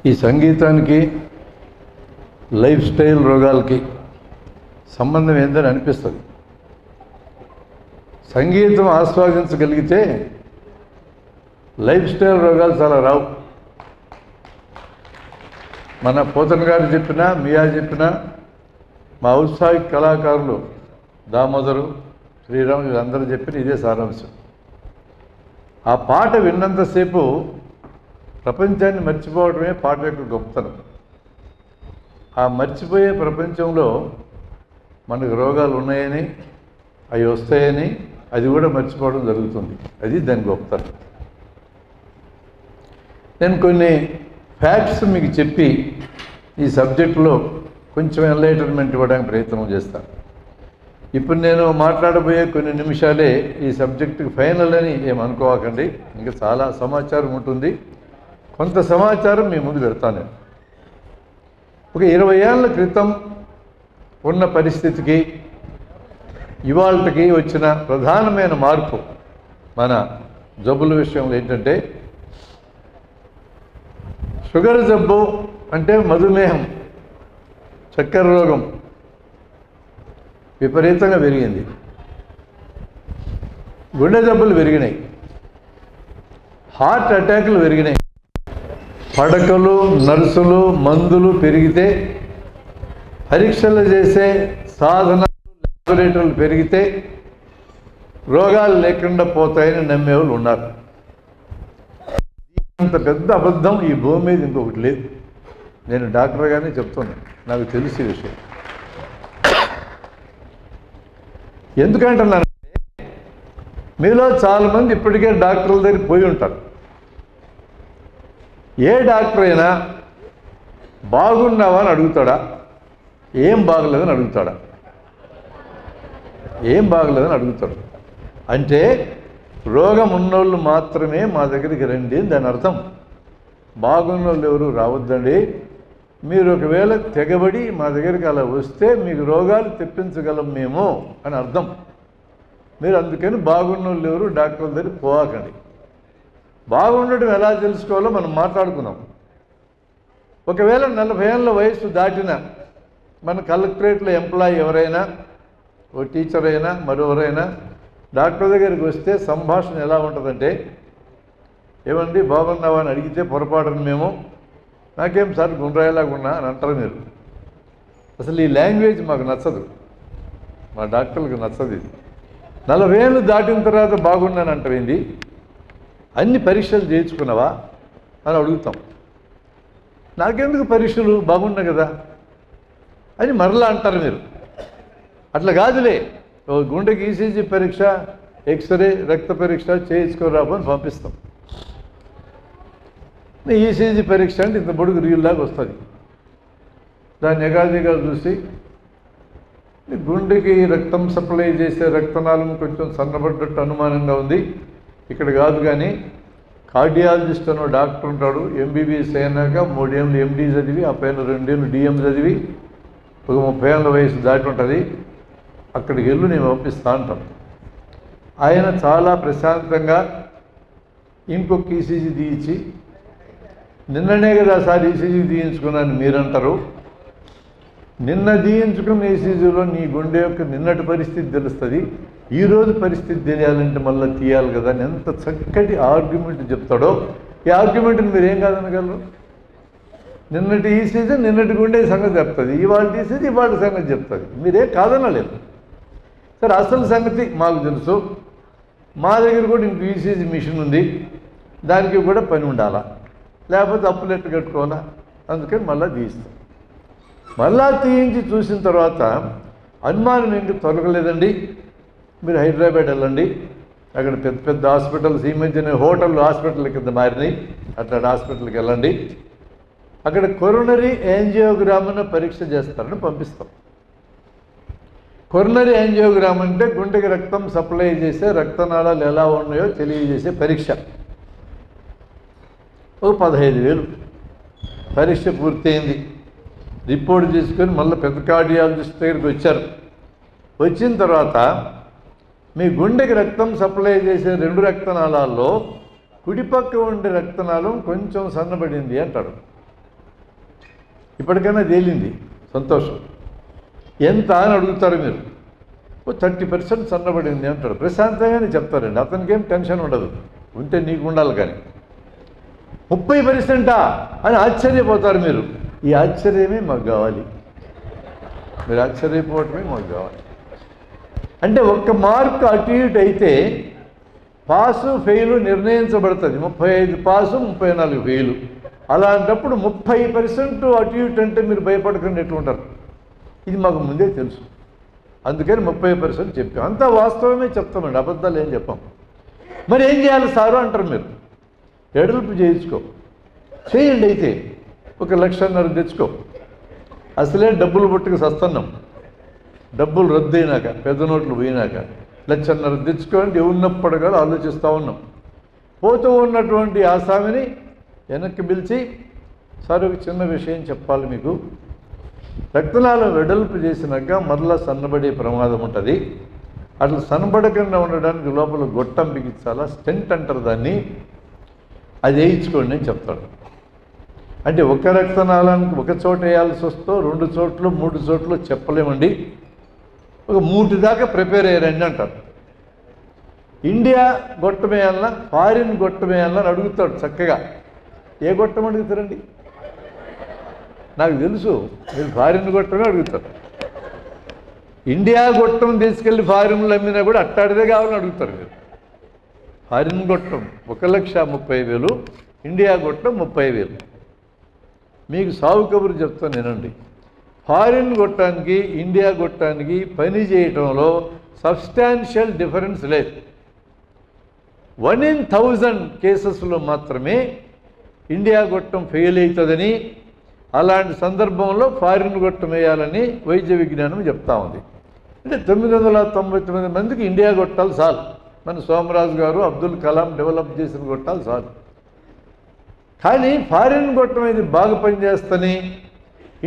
ఈ సంగీతానికి life style రోగాలకి సంబంధం ఏందని అనిపిస్తుంది. సంగీతం ఆస్వాదించగలిగితే లైఫ్ స్టైల్ రోగాలు చాలా రావు. మన పోతన గారు చెప్పినా, మియా చెప్పినా, మా ఔత్సాహిక కళాకారులు దామోదరు, శ్రీరామ్ వీళ్ళందరూ చెప్పిన ఇదే సారాంశం. ఆ పాట విన్నంతసేపు ప్రపంచాన్ని మర్చిపోవడమే పాట యొక్క గొప్పతనం. ఆ మర్చిపోయే ప్రపంచంలో మనకు రోగాలు ఉన్నాయని, అవి వస్తాయని, అది కూడా మర్చిపోవడం జరుగుతుంది. అది దాని గొప్పతనం. నేను కొన్ని ఫ్యాక్ట్స్ మీకు చెప్పి ఈ సబ్జెక్టులో కొంచెం ఎన్లైటన్మెంట్ ఇవ్వడానికి ప్రయత్నం చేస్తాను. ఇప్పుడు నేను మాట్లాడబోయే కొన్ని నిమిషాలే ఈ సబ్జెక్టుకి ఫైనల్ అని ఏమనుకోవకండి. ఇంకా చాలా సమాచారం ఉంటుంది. కొంత సమాచారం మీ ముందు పెడతాను. నేను ఒక 20 ఏళ్ల క్రితం ఉన్న పరిస్థితికి ఇవాళకి వచ్చిన ప్రధానమైన మార్పు మన జబ్బుల విషయంలో ఏంటంటే, షుగర్ జబ్బు అంటే మధుమేహం, చక్కెర రోగం విపరీతంగా పెరిగింది. గుండె జబ్బులు పెరిగినాయి, హార్ట్ అటాక్లు పెరిగినాయి, పడకలు, నర్సులు, మందులు పెరిగితే, పరీక్షలు చేసే సాధనాలు, ల్యాబొరేటరీలు పెరిగితే రోగాలు లేకుండా పోతాయని నమ్మేవాళ్ళు ఉన్నారు. అంత పెద్ద అబద్ధం ఈ భూమి మీద ఇంకొకటి లేదు. నేను డాక్టర్గానే చెప్తున్నాను, నాకు తెలిసే విషయం. ఎందుకంటున్నానంటే, మీలో చాలామంది ఇప్పటికే డాక్టర్ల దగ్గర పోయి ఉంటారు. ఏ డాక్టర్ అయినా బాగున్నావా అని అడుగుతాడా? ఏం బాగలేదని అడుగుతాడా? ఏం బాగలేదని అడుగుతాడు. అంటే రోగం ఉన్నోళ్ళు మాత్రమే మా దగ్గరికి రండి అని దాని అర్థం. బాగున్న వాళ్ళు ఎవరు రావద్దండి. మీరు ఒకవేళ తెగబడి మా దగ్గరికి అలా వస్తే మీకు రోగాలు తెప్పించగలం మేము అని అర్థం. మీరు అందుకని బాగున్న వాళ్ళు ఎవరు డాక్టర్ల దగ్గరికి పోవాకండి. బాగుండటం ఎలా తెలుసుకోవాలో మనం మాట్లాడుకున్నాం. ఒకవేళ 40 ఏళ్ళ వయసు దాటిన మన కలెక్టరేట్లో ఎంప్లాయీ ఎవరైనా, ఓ టీచర్ అయినా, మరెవరైనా డాక్టర్ దగ్గరికి వస్తే సంభాషణ ఎలా ఉంటుందంటే, ఏమండి బాగున్నావా అని అడిగితే పొరపాటున మేము, నాకేం సార్ గుండ్రాయిలాగా ఉన్నా అని అంటారు మీరు. అసలు ఈ లాంగ్వేజ్ మాకు నచ్చదు, మా డాక్టర్లకు నచ్చదు. ఇది 40 ఏళ్ళు దాటిన తర్వాత బాగున్నాను అంటేంది, అన్ని పరీక్షలు చేయించుకున్నావా అని అడుగుతాం. నాకెందుకు పరీక్షలు, బాగున్నా కదా అని మరలా అంటారు మీరు. అట్లా కాదులే, గుండెకి ఈసీజీ పరీక్ష, ఎక్స్రే, రక్త పరీక్ష చేయించుకోరాబని పంపిస్తాం. ఈసీజీ పరీక్ష అంటే ఇంత పొడుగు రీల్లాగా వస్తుంది. దాన్ని ఎగాదిగా చూసి గుండెకి రక్తం సప్లై చేసే రక్తనాళం కొంచెం సన్నబడ్డట్టు అనుమానంగా ఉంది, ఇక్కడ కాదు కానీ కార్డియాలజిస్ట్ అన్న డాక్టర్ ఉంటాడు, ఎంబీబీఎస్ అయినాక 3 ఏళ్ళు ఎండీ చదివి, ఆ పైన 2 ఏళ్ళు డిఎం చదివి, ఒక 30 ఏళ్ళ వయసు దాటి ఉంటుంది, అక్కడికి వెళ్ళి నేను పంపిస్తా అంటాం. ఆయన చాలా ప్రశాంతంగా ఇంకొక ఈసీజీ తీయించి, నిన్ననే కదా సార్ ఈసీజీ తీయించుకున్నాను మీరంటారు. నిన్న తీయించుకున్న ఈసీజీలో నీ గుండె యొక్క నిన్నటి పరిస్థితి తెలుస్తుంది, ఈరోజు పరిస్థితి తెలియాలంటే మళ్ళీ తీయాలి కదా అని ఎంత చక్కటి ఆర్గ్యుమెంట్ చెప్తాడో. ఈ ఆర్గ్యుమెంట్ని మీరు ఏం కాదనగలరు? నిన్నటి ఈసీజీ నిన్నటి గుండె సంగతి చెప్తుంది, ఇవాళ ఈసీజీ ఇవాళ సంగతి చెప్తుంది, మీరేం కాదనలేదు. సరే, అసలు సంగతి మాకు తెలుసు, మా దగ్గర కూడా ఇంక ఈసీజీ మిషన్ ఉంది, దానికి కూడా పని ఉండాలా, లేకపోతే అప్పులెట్టు కట్టుకోవాలా, అందుకని మళ్ళీ తీయిస్తాం. మళ్ళా తీయించి చూసిన తర్వాత అనుమానం ఇంక తొలగలేదండి, మీరు హైదరాబాద్ వెళ్ళండి, అక్కడ పెద్ద పెద్ద హాస్పిటల్స్, ఈ మధ్యనే హోటల్ హాస్పిటల్ కింద మారినాయి, అట్లాంటి హాస్పిటల్కి వెళ్ళండి, అక్కడ కొరోనరీ యాంజియోగ్రామ్ అన్న పరీక్ష చేస్తారని పంపిస్తాం. కొరోనరీ యాంజియోగ్రామ్ అంటే గుండెకి రక్తం సప్లై చేసే రక్తనాళాలు ఎలా ఉన్నాయో తెలియజేసే పరీక్ష. ఒక 15,000 పరీక్ష పూర్తయింది. రిపోర్ట్ తీసుకొని మళ్ళీ పెద్ద కార్డియాలజిస్ట్ దగ్గరికి వచ్చారు. వచ్చిన తర్వాత మీ గుండెకి రక్తం సప్లై చేసే 2 రక్తనాళాల్లో కుడిపక్క ఉండే రక్తనాళం కొంచెం సన్నబడింది అంటాడు. ఇప్పటికైనా తేలింది, సంతోషం. ఎంత అని అడుగుతారు మీరు. 30% సన్నబడింది అంటాడు. ప్రశాంతంగానే చెప్తారండి, అతనికేం టెన్షన్ ఉండదు. ఉంటే నీకు ఉండాలి. కానీ 30% అని ఆశ్చర్యపోతారు మీరు. ఈ ఆశ్చర్యమే మాకు కావాలి. మీరు ఆశ్చర్యపోవటమే మాకు కావాలి. అంటే 1 మార్కు అటు ఇటు అయితే పాసు ఫెయిలు నిర్ణయించబడుతుంది. 35 పాసు, 34 ఫెయిలు. అలాంటప్పుడు 30% అటు ఇటు అంటే మీరు భయపడకుండా ఎట్లుంటారు? ఇది మాకు ముందే తెలుసు. అందుకని 30% చెప్పాం. అంతా వాస్తవమే చెప్తామండి, అబద్ధాలు ఏం చెప్పాం. మరి ఏం చేయాలి సారు అంటారు మీరు. ఎడల్పు చేయించుకో, చేయండి. అయితే 1,50,000 తెచ్చుకో. అసలే డబ్బులు పుట్టుకు సస్తున్నాం. డబ్బులు రద్దు అయినాక, పెద్ద నోట్లు పోయినాక 1,50,000 తెచ్చుకోండి. ఉన్నప్పుడు ఆలోచిస్తూ ఉన్నాం. పోతూ ఉన్నటువంటి ఆసామిని వెనక్కి పిలిచి, సార్ ఒక చిన్న విషయం చెప్పాలి మీకు. రక్తనాళం వెడల్పు చేసినాక మరలా సన్నబడే ప్రమాదం ఉంటుంది. అట్లా సన్నబడకుండా ఉండడానికి లోపల గొట్టం బిగించాలా, స్టెంట్ అంటారు దాన్ని, అది వేయించుకోండి అని చెప్తాడు. అంటే ఒక రక్తనాళానికి ఒక చోట వేయాల్సి వస్తో 2 చోట్ల 3 చోట్ల చెప్పలేమండి. ఒక 3 దాకా ప్రిపేర్ అయ్యారండి అంటారు. ఇండియా గొట్టం వేయాలన్నా ఫారిన్ గొట్టం వేయాలన్నా అని అడుగుతాడు చక్కగా. ఏ గొట్టం అడుగుతారండి? నాకు తెలుసు, మీరు ఫారిన్ గొట్టమే అడుగుతారు. ఇండియా గొట్టం తీసుకెళ్ళి ఫారిన్లో అమ్మినా కూడా అట్టాడిదే కావాలని అడుగుతారు మీరు. ఫారిన్ గొట్టం 1,30,000, ఇండియా గొట్టం 30,000. మీకు సాగు కబురు చెప్తాను వినండి. ఫారిన్ గొట్టానికి ఇండియా గొట్టానికి పని చేయటంలో సబ్స్టాన్షియల్ డిఫరెన్స్ లేదు. 1 in 1000 కేసెస్లో మాత్రమే ఇండియా గొట్టం ఫెయిల్ అవుతుందని, అలాంటి సందర్భంలో ఫారిన్ గొట్టం వేయాలని వైద్య విజ్ఞానం చెప్తా ఉంది. అంటే 999 మందికి ఇండియా గొట్టాలు చాలు. మన సోమరాజు గారు, అబ్దుల్ కలాం డెవలప్ చేసిన గొట్టాలు చాలు. కానీ ఫారిన్ గొట్టం ఇది బాగా పనిచేస్తని,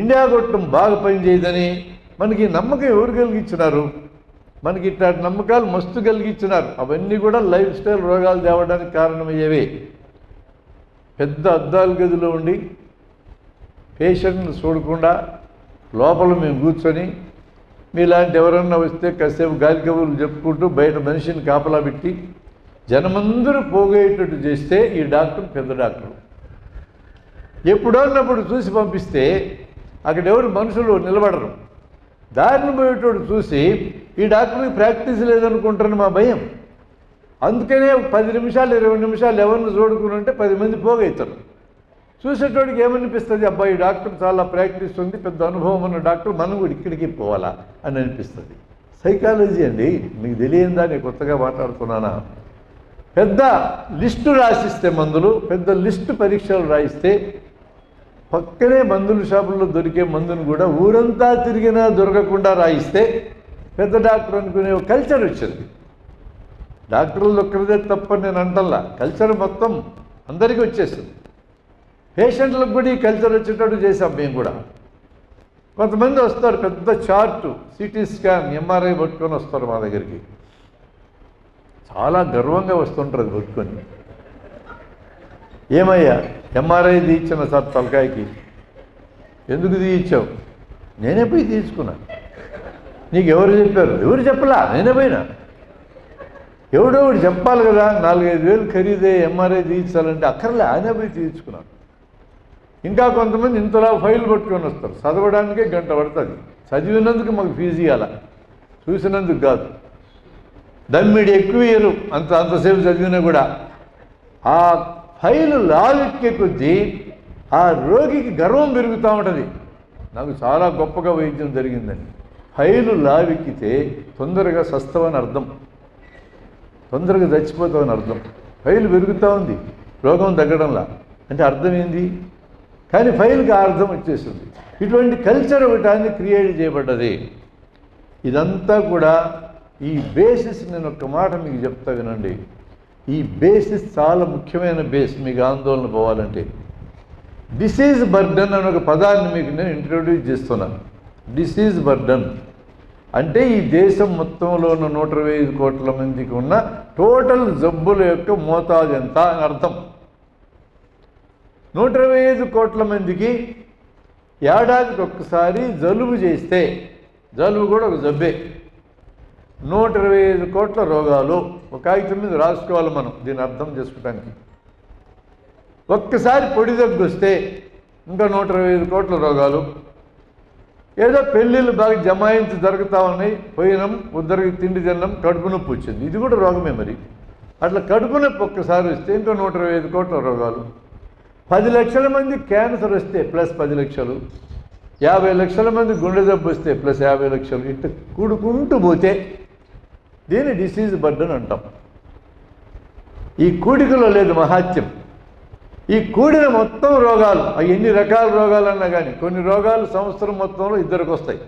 ఇండియా గొట్టం బాగా పనిచేయదని మనకి నమ్మకం ఎవరు కలిగించినారు? మనకి ఇట్లాంటి నమ్మకాలు మస్తు కలిగించినారు. అవన్నీ కూడా లైఫ్ స్టైల్ రోగాలు తేవడానికి కారణమయ్యేవే. పెద్ద అద్దాల గదిలో ఉండి పేషెంట్ని చూడకుండా లోపల మేము కూర్చొని మీలాంటి ఎవరన్నా వస్తే కాసేపు గాలి కబుర్లు చెప్పుకుంటూ బయట మనిషిని కాపలా పెట్టి జనమందరూ పోగేటట్టు చేస్తే ఈ డాక్టర్ పెద్ద డాక్టర్. ఎప్పుడన్నప్పుడు చూసి పంపిస్తే అక్కడ ఎవరు మనుషులు నిలబడరు. దారిని పోయేటోడు చూసి ఈ డాక్టర్కి ప్రాక్టీస్ లేదనుకుంటారని మా భయం. అందుకనే 10 నిమిషాలు 20 నిమిషాలు ఎవరిని చూడుకుని ఉంటే 10 మంది పోగవుతారు. చూసేటోడికి ఏమనిపిస్తుంది? అబ్బాయి ఈ డాక్టర్ చాలా ప్రాక్టీస్ ఉంది, పెద్ద అనుభవం ఉన్న డాక్టర్, మనం కూడా ఇక్కడికి పోవాలా అని అనిపిస్తుంది. సైకాలజీ అండి, మీకు తెలియదా? నేను కొత్తగా మాట్లాడుతున్నానా? పెద్ద లిస్టు రాసిస్తే మందులు, పెద్ద లిస్టు పరీక్షలు రాయిస్తే పక్కనే మందుల షాపుల్లో దొరికే మందును కూడా ఊరంతా తిరిగినా దొరకకుండా రాయిస్తే పెద్ద డాక్టర్ అనుకునే కల్చర్ వచ్చింది. డాక్టర్లు ఒక్కరిదే తప్పని నేను అంటల్లా, కల్చర్ మొత్తం అందరికీ వచ్చేసింది. పేషెంట్లకు కూడా ఈ కల్చర్ వచ్చేటట్టు చేసాం మేము కూడా. కొంతమంది వస్తారు పెద్ద చార్టు, సిటీ స్కాన్, ఎంఆర్ఐ పట్టుకొని వస్తారు మా దగ్గరికి. చాలా గర్వంగా వస్తుంటారు అది పట్టుకొని. ఏమయ్యా ఎంఆర్ఐ తీయించిన సార్ తలకాయకి? ఎందుకు తీయించావు? నేనే పోయి తీయించుకున్నా. నీకు ఎవరు చెప్పారు? ఎవరు చెప్పలా, నేనే పోయినా. ఎవడో ఒకటి చెప్పాలి కదా. 4-5 వేలు ఖరీదే ఎంఆర్ఐ తీయించాలంటే అక్కర్లే, ఆయనే పోయి తీయించుకున్నాను. ఇంకా కొంతమంది ఇంతలా ఫైల్ పట్టుకొని వస్తారు, చదవడానికే గంట పడుతుంది. చదివినందుకు మాకు ఫీజు ఇవ్వాలా, చూసినందుకు కాదు. దమ్మిడి ఎక్కువ ఇయ్యరు, అంతసేపు చదివినా కూడా. ఆ ఫైలు లావెక్కే కొద్దీ ఆ రోగికి గర్వం పెరుగుతూ ఉంటుంది. నాకు చాలా గొప్పగా వైద్యం జరిగిందండి. ఫైలు లావెక్కితే తొందరగా సస్తవని అర్థం, తొందరగా చచ్చిపోతామని అర్థం. ఫైలు పెరుగుతూ ఉంది, రోగం తగ్గడంలా. అంటే అర్థం ఏంది? కానీ ఫైల్కి ఆ అర్థం వచ్చేసింది. ఇటువంటి కల్చర్ ఒకటాన్ని క్రియేట్ చేయబడ్డది. ఇదంతా కూడా ఈ బేసిస్, నేను ఒక్క మాట మీకు చెప్తా వినండి. ఈ బేసిస్ చాలా ముఖ్యమైన బేస్. మీకు ఆందోళన పోవాలంటే డిసీజ్ బర్డన్ అనే ఒక పదాన్ని మీకు నేను ఇంట్రొడ్యూస్ చేస్తున్నాను. డిసీజ్ బర్డన్ అంటే ఈ దేశం మొత్తంలో ఉన్న 125 కోట్ల మందికి ఉన్న టోటల్ జబ్బుల యొక్క మోతాదు ఎంత అని అర్థం. 125 కోట్ల మందికి ఏడాదికి ఒక్కసారి జలుబు చేస్తే, జలుబు కూడా ఒక జబ్బే, 125 కోట్ల రోగాలు ఒక కాగితం మీద రాసుకోవాలి మనం దీన్ని అర్థం చేసుకోవడానికి. ఒక్కసారి పొడి దగ్గు వస్తే ఇంకా 125 కోట్ల రోగాలు. ఏదో పెళ్ళిళ్ళు బాగా జమాయించి జరుగుతూ ఉన్నాయి, పోయినాం, ఉద్దరికి తిండి తిన్నాం, కడుపు నొప్పి వచ్చింది, ఇది కూడా రోగమే. మరి అట్లా కడుపు నొప్పి ఒక్కసారి వస్తే ఇంకా 125 కోట్ల రోగాలు. 10 లక్షల మంది క్యాన్సర్ వస్తే ప్లస్ 10 లక్షలు, 50 లక్షల మంది గుండె జబ్బు వస్తే ప్లస్ 50 లక్షలు, ఇట్లా కూడుకుంటూ పోతే దీన్ని డిసీజ్ బర్డెన్ అంటాం. ఈ కూడికలో లేదు మహాత్యం. ఈ కూడిన మొత్తం రోగాలు, అవి ఎన్ని రకాల రోగాలు అన్నా కానీ, కొన్ని రోగాలు సంవత్సరం మొత్తంలో ఇద్దరికి వస్తాయి,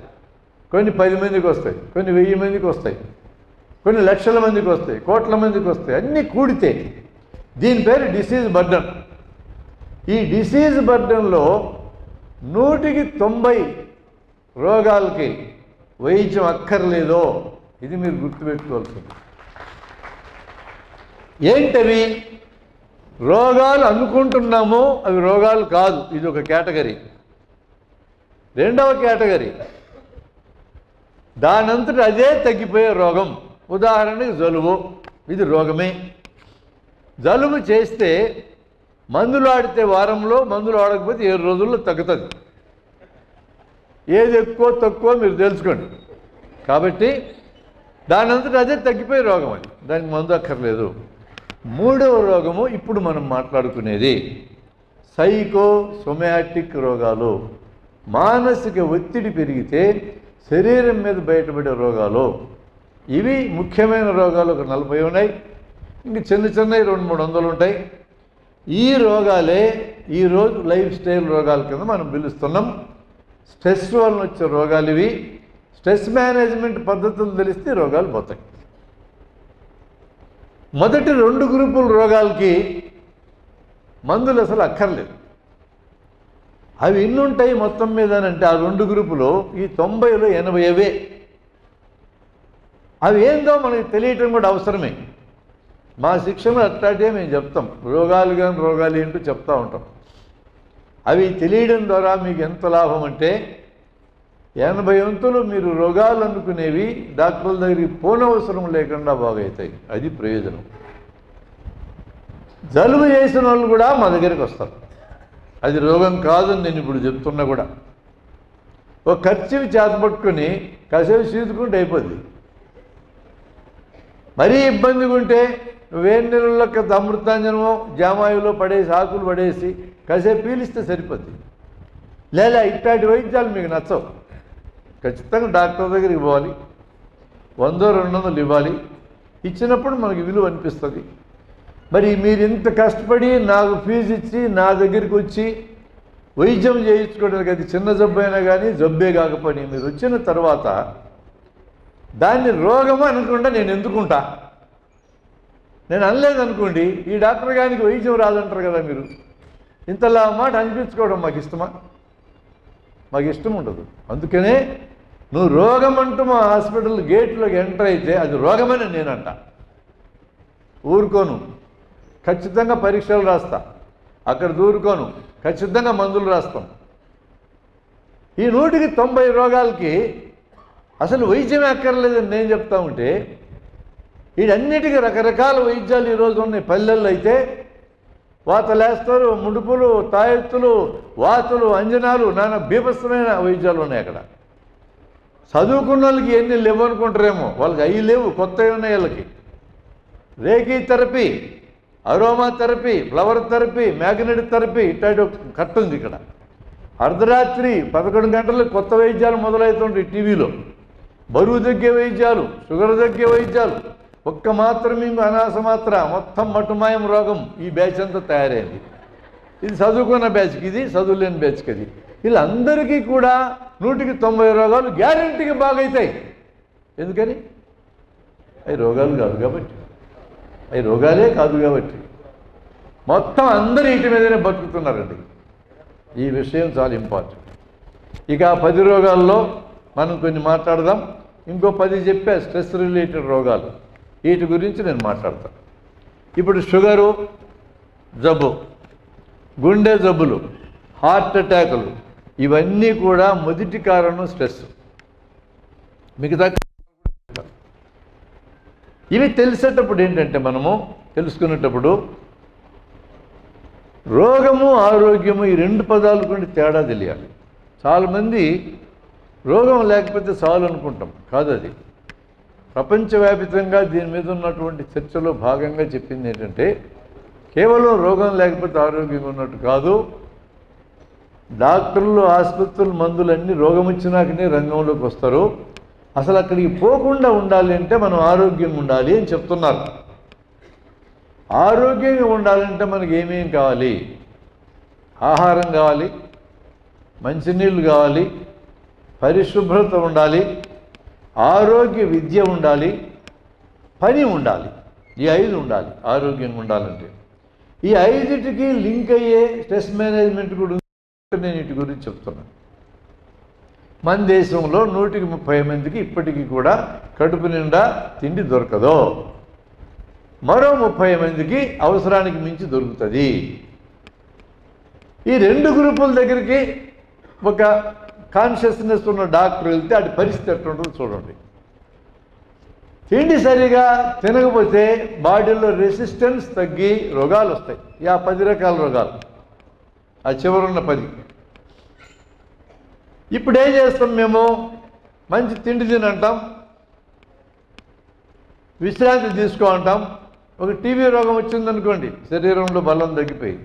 కొన్ని 10 మందికి వస్తాయి, కొన్ని 1000 మందికి వస్తాయి, కొన్ని లక్షల మందికి వస్తాయి, కోట్ల మందికి వస్తాయి. అన్నీ కూడితే దీని పేరు డిసీజ్ బర్డెన్. ఈ డిసీజ్ బర్డెన్లో 100కి 90 రోగాలకి వైద్యం అక్కర్లేదో, ఇది మీరు గుర్తుపెట్టుకోవాల్సింది. ఏంటవి? రోగాలు అనుకుంటున్నాము, అవి రోగాలు కాదు, ఇది ఒక కేటగిరీ. రెండవ కేటగిరీ, దానంతట అదే తగ్గిపోయే రోగం. ఉదాహరణకి జలుబు, ఇది రోగమే. జలుబు చేస్తే మందులు ఆడితే వారంలో, మందులు ఆడకపోతే 7 రోజుల్లో తగ్గుతుంది. ఏది ఎక్కువ తక్కువ మీరు తెలుసుకోండి. కాబట్టి దానంతటా అదే తగ్గిపోయే రోగం, అది, దానికి మందు అక్కర్లేదు. మూడవ రోగము ఇప్పుడు మనం మాట్లాడుకునేది సైకోసోమాటిక్ రోగాలు. మానసిక ఒత్తిడి పెరిగితే శరీరం మీద బయటపడే రోగాలు. ఇవి ముఖ్యమైన రోగాలు ఒక 40 ఉన్నాయి, ఇంక చిన్న చిన్నవి 200-300 ఉంటాయి. ఈ రోగాలే ఈరోజు లైఫ్ స్టైల్ రోగాల కింద మనం పిలుస్తున్నాం. స్ట్రెస్ వలన వచ్చే రోగాలు ఇవి. స్ట్రెస్ మేనేజ్మెంట్ పద్ధతులు తెలిస్తే రోగాలు పోతాయి. మొదటి 2 గ్రూపుల రోగాలకి మందులు అసలు అక్కర్లేదు. అవి ఎన్ని ఉంటాయి మొత్తం మీద అంటే, ఆ 2 గ్రూపులు ఈ 90లో 80 అవే. అవి ఏందో మనకి తెలియటం కూడా అవసరమే. మా శిక్షణ అట్లాంటివే మేము చెప్తాం. రోగాలు కానీ రోగాలు ఏంటో చెప్తూ ఉంటాం. అవి తెలియడం ద్వారా మీకు ఎంత లాభం అంటే, 80 వంతులు మీరు రోగాలు అనుకునేవి డాక్టర్ల దగ్గరికి పోనవసరం లేకుండా బాగవుతాయి. అది ప్రయోజనం. జలుబు చేసిన వాళ్ళు కూడా మా దగ్గరికి వస్తారు. అది రోగం కాదని నేను ఇప్పుడు చెప్తున్నా కూడా. ఒక ఖర్చుని చేతపట్టుకొని కాసేపు చీదుకుంటే అయిపోద్ది. మరీ ఇబ్బందిగా ఉంటే వేడి నీళ్ళకి అమృతాంజనమో జామాయిలో పడేసి, ఆకులు పడేసి కాసేపు పీలిస్తే సరిపోద్ది. లేదా ఇట్లాంటి వైద్యాలు మీకు నచ్చవు, ఖచ్చితంగా డాక్టర్ దగ్గరికి పోవాలి, 100-200 ఇవ్వాలి. ఇచ్చినప్పుడు మనకి విలువ అనిపిస్తుంది. మరి మీరు ఇంత కష్టపడి నాకు ఫీజు ఇచ్చి నా దగ్గరికి వచ్చి వైద్యం చేయించుకోవడానికి, అది చిన్న జబ్బు అయినా కానీ జబ్బే కాకపోయి మీరు వచ్చిన తర్వాత దాన్ని రోగము అనకుండా నేను ఎందుకుంటా? నేను అనలేదనుకోండి, ఈ డాక్టర్ గారికి వైద్యం రాదంటారు కదా మీరు. ఇంతలా మాట అనిపించుకోవడం మాకు ఇష్టమా? మాకు ఇష్టం ఉండదు. అందుకనే నువ్వు రోగం అంటూ మా హాస్పిటల్ గేట్లోకి ఎంటర్ అయితే అది రోగమని నేనంట. ఊరుకోను, ఖచ్చితంగా పరీక్షలు రాస్తా. అక్కడ దూరుకోను, ఖచ్చితంగా మందులు రాస్తాం. ఈ 100కి 90 రోగాలకి అసలు వైద్యం అక్కర్లేదని నేను చెప్తా ఉంటే, వీటన్నిటికీ రకరకాల వైద్యాలు ఈరోజు ఉన్నాయి. పల్లెల్లో అయితే వాతలేస్తారు, ముడుపులు, తాయెత్తులు, వాతులు, అంజనాలు, నానా బీభత్సమైన వైద్యాలు ఉన్నాయి అక్కడ. చదువుకున్న వాళ్ళకి ఎన్ని లేవు అనుకుంటారేమో, వాళ్ళకి అవి లేవు, కొత్తవి ఉన్నాయి వాళ్ళకి. Reiki therapy, aroma therapy, flower therapy, magnet therapy, ఇట్లాంటి కట్ట ఉంది ఇక్కడ. అర్ధరాత్రి 11 గంటలకు కొత్త వైద్యాలు మొదలవుతుంటాయి టీవీలో. బరువు తగ్గే వైద్యాలు, షుగర్ తగ్గే వైద్యాలు. ఒక్క మాత్రం ఇంకో అనాస మాత్ర మొత్తం మటుమాయం రోగం ఈ బ్యాచ్ అంతా తయారైంది. ఇది చదువుకున్న బ్యాచ్కి, ఇది చదువులేని బ్యాచ్కి. అది వీళ్ళందరికీ కూడా 100కి 90 రోగాలు గ్యారెంటీగా బాగవుతాయి. ఎందుకని? అవి రోగాలు కాదు కాబట్టి, అవి రోగాలే కాదు కాబట్టి మొత్తం అందరూ వీటి మీదనే బతుకుతున్నారండి. ఈ విషయం చాలా ఇంపార్టెంట్. ఇక 10 రోగాల్లో మనం కొన్ని మాట్లాడదాం. ఇంకో 10 చెప్పే స్ట్రెస్ రిలేటెడ్ రోగాలు, వీటి గురించి నేను మాట్లాడతాను. ఇప్పుడు షుగరు జబ్బు, గుండె జబ్బులు, హార్ట్ అటాకులు, ఇవన్నీ కూడా మొదటి కారణం స్ట్రెస్. మిగతా ఇవి తెలిసేటప్పుడు ఏంటంటే మనము తెలుసుకునేటప్పుడు రోగము ఆరోగ్యము ఈ రెండు పదాలు కొన్ని తేడా తెలియాలి. చాలామంది రోగం లేకపోతే చాలు అనుకుంటాం, కాదు. అది ప్రపంచవ్యాప్తంగా దీని మీద ఉన్నటువంటి చర్చలో భాగంగా చెప్పింది ఏంటంటే కేవలం రోగం లేకపోతే ఆరోగ్యంగా ఉన్నట్టు కాదు. డాక్టర్లు, ఆసుపత్రులు, మందులన్నీ రోగం వచ్చినాకనే రంగంలోకి వస్తారు. అసలు అక్కడికి పోకుండా ఉండాలి అంటే మనం ఆరోగ్యంగా ఉండాలి అని చెప్తున్నారు. ఆరోగ్యంగా ఉండాలంటే మనకి ఏమేం కావాలి? ఆహారం కావాలి, మంచినీళ్ళు కావాలి, పరిశుభ్రత ఉండాలి, ఆరోగ్య విద్య ఉండాలి, పని ఉండాలి. ఈ 5 ఉండాలి ఆరోగ్యంగా ఉండాలంటే. ఈ 5టికి లింక్ అయ్యే స్ట్రెస్ మేనేజ్మెంట్ కూడా ఉంది. నేను వీటి గురించి చెప్తున్నాను. మన దేశంలో 130 మందికి ఇప్పటికీ కూడా కడుపు నిండా తిండి దొరకదు. మరో 30 మందికి అవసరానికి మించి దొరుకుతుంది. ఈ 2 గ్రూపుల దగ్గరికి ఒక కాన్షియస్నెస్ ఉన్న డాక్టర్ వెళ్తే అటు పరిస్థితి ఎట్లుంటుందో చూడండి. తిండి సరిగా తినకపోతే బాడీలో రెసిస్టెన్స్ తగ్గి రోగాలు వస్తాయి. 10 రకాల రోగాలు, ఆ చివరున్న 10. ఇప్పుడు ఏం చేస్తాం మేము? మంచి తిండి తినంటాం, విశ్రాంతి తీసుకో అంటాం. ఒక టీబీ రోగం వచ్చిందనుకోండి, శరీరంలో బలం తగ్గిపోయి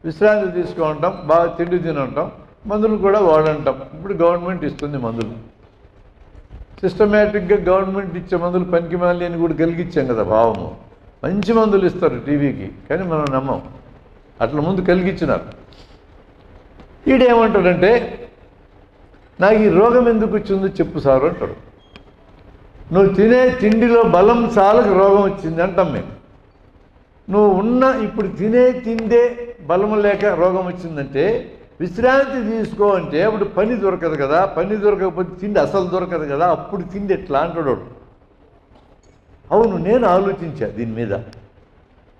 విశ్రాంతి తీసుకో అంటాం, బాగా తిండి తినంటాం, మందులు కూడా వాడంటాం. ఇప్పుడు గవర్నమెంట్ ఇస్తుంది మందులు. సిస్టమేటిక్గా గవర్నమెంట్ ఇచ్చే మందులు పనికి మాలి అని కూడా కలిగించాం కదా భావము. మంచి మందులు ఇస్తారు టీబీకి, కానీ మనం నమ్మం. అట్లా ముందు కలిగించినారు. ఈడేమంటాడంటే నాకు ఈ రోగం ఎందుకు వచ్చిందో చెప్పు సారు అంటాడు. నువ్వు తినే తిండిలో బలం చాలకు రోగం వచ్చింది అంటాం మేము. నువ్వు ఇప్పుడు తిండే బలం లేక రోగం వచ్చిందంటే విశ్రాంతి తీసుకో అంటే అప్పుడు పని దొరకదు కదా. పని దొరకకపోతే తిండి అసలు దొరకదు కదా. అప్పుడు తిండి ఎట్లా అంటాడు. అవును, నేను ఆలోచించా దీని మీద.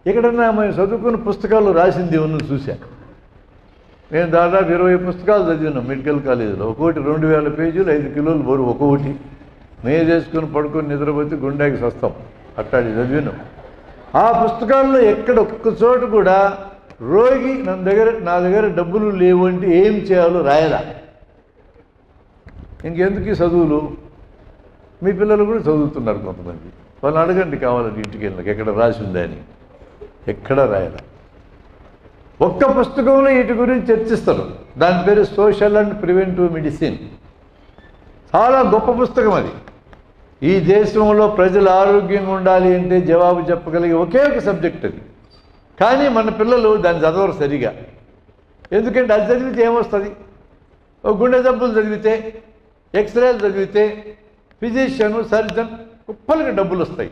ఎక్కడన్నా మేము చదువుకున్న పుస్తకాలు రాసింది ఉన్న చూశా. నేను దాదాపు 20 పుస్తకాలు చదివినాం మెడికల్ కాలేజీలో. ఒక్కొక్కటి 2000 పేజీలు, 5 కిలోలు బరువు ఒక్కొక్కటి. మేము చేసుకుని పడుకొని నిద్రపోతే గుండెకి వస్తాం. అట్టాడి చదివినాం. ఆ పుస్తకాల్లో ఎక్కడ ఒక్క చోటు కూడా రోగి నా దగ్గర డబ్బులు లేవు అంటే ఏం చేయాలో రాయలా. ఇంకెందుకు ఈ చదువులు? మీ పిల్లలు కూడా చదువుతున్నారు కొంతమంది. వాళ్ళని అడగండి కావాలంటే ఇంటికి వెళ్ళినాక ఎక్కడ రాసి ఉందని. ఎక్కడ రాయలా. ఒక్క పుస్తకంలో వీటి గురించి చర్చిస్తారు. దాని పేరు సోషల్ అండ్ ప్రివెంటివ్ మెడిసిన్. చాలా గొప్ప పుస్తకం అది. ఈ దేశంలో ప్రజలు ఆరోగ్యంగా ఉండాలి అంటే జవాబు చెప్పగలిగే ఒకే ఒక సబ్జెక్ట్ అది. కానీ మన పిల్లలు దాన్ని చదవరు సరిగా. ఎందుకంటే అది చదివితే ఏమొస్తుంది? ఒక గుండె జబ్బులు చదివితే, ఎక్స్రేలు చదివితే ఫిజిషియను, సర్జన్ కుప్పలకి డబ్బులు వస్తాయి.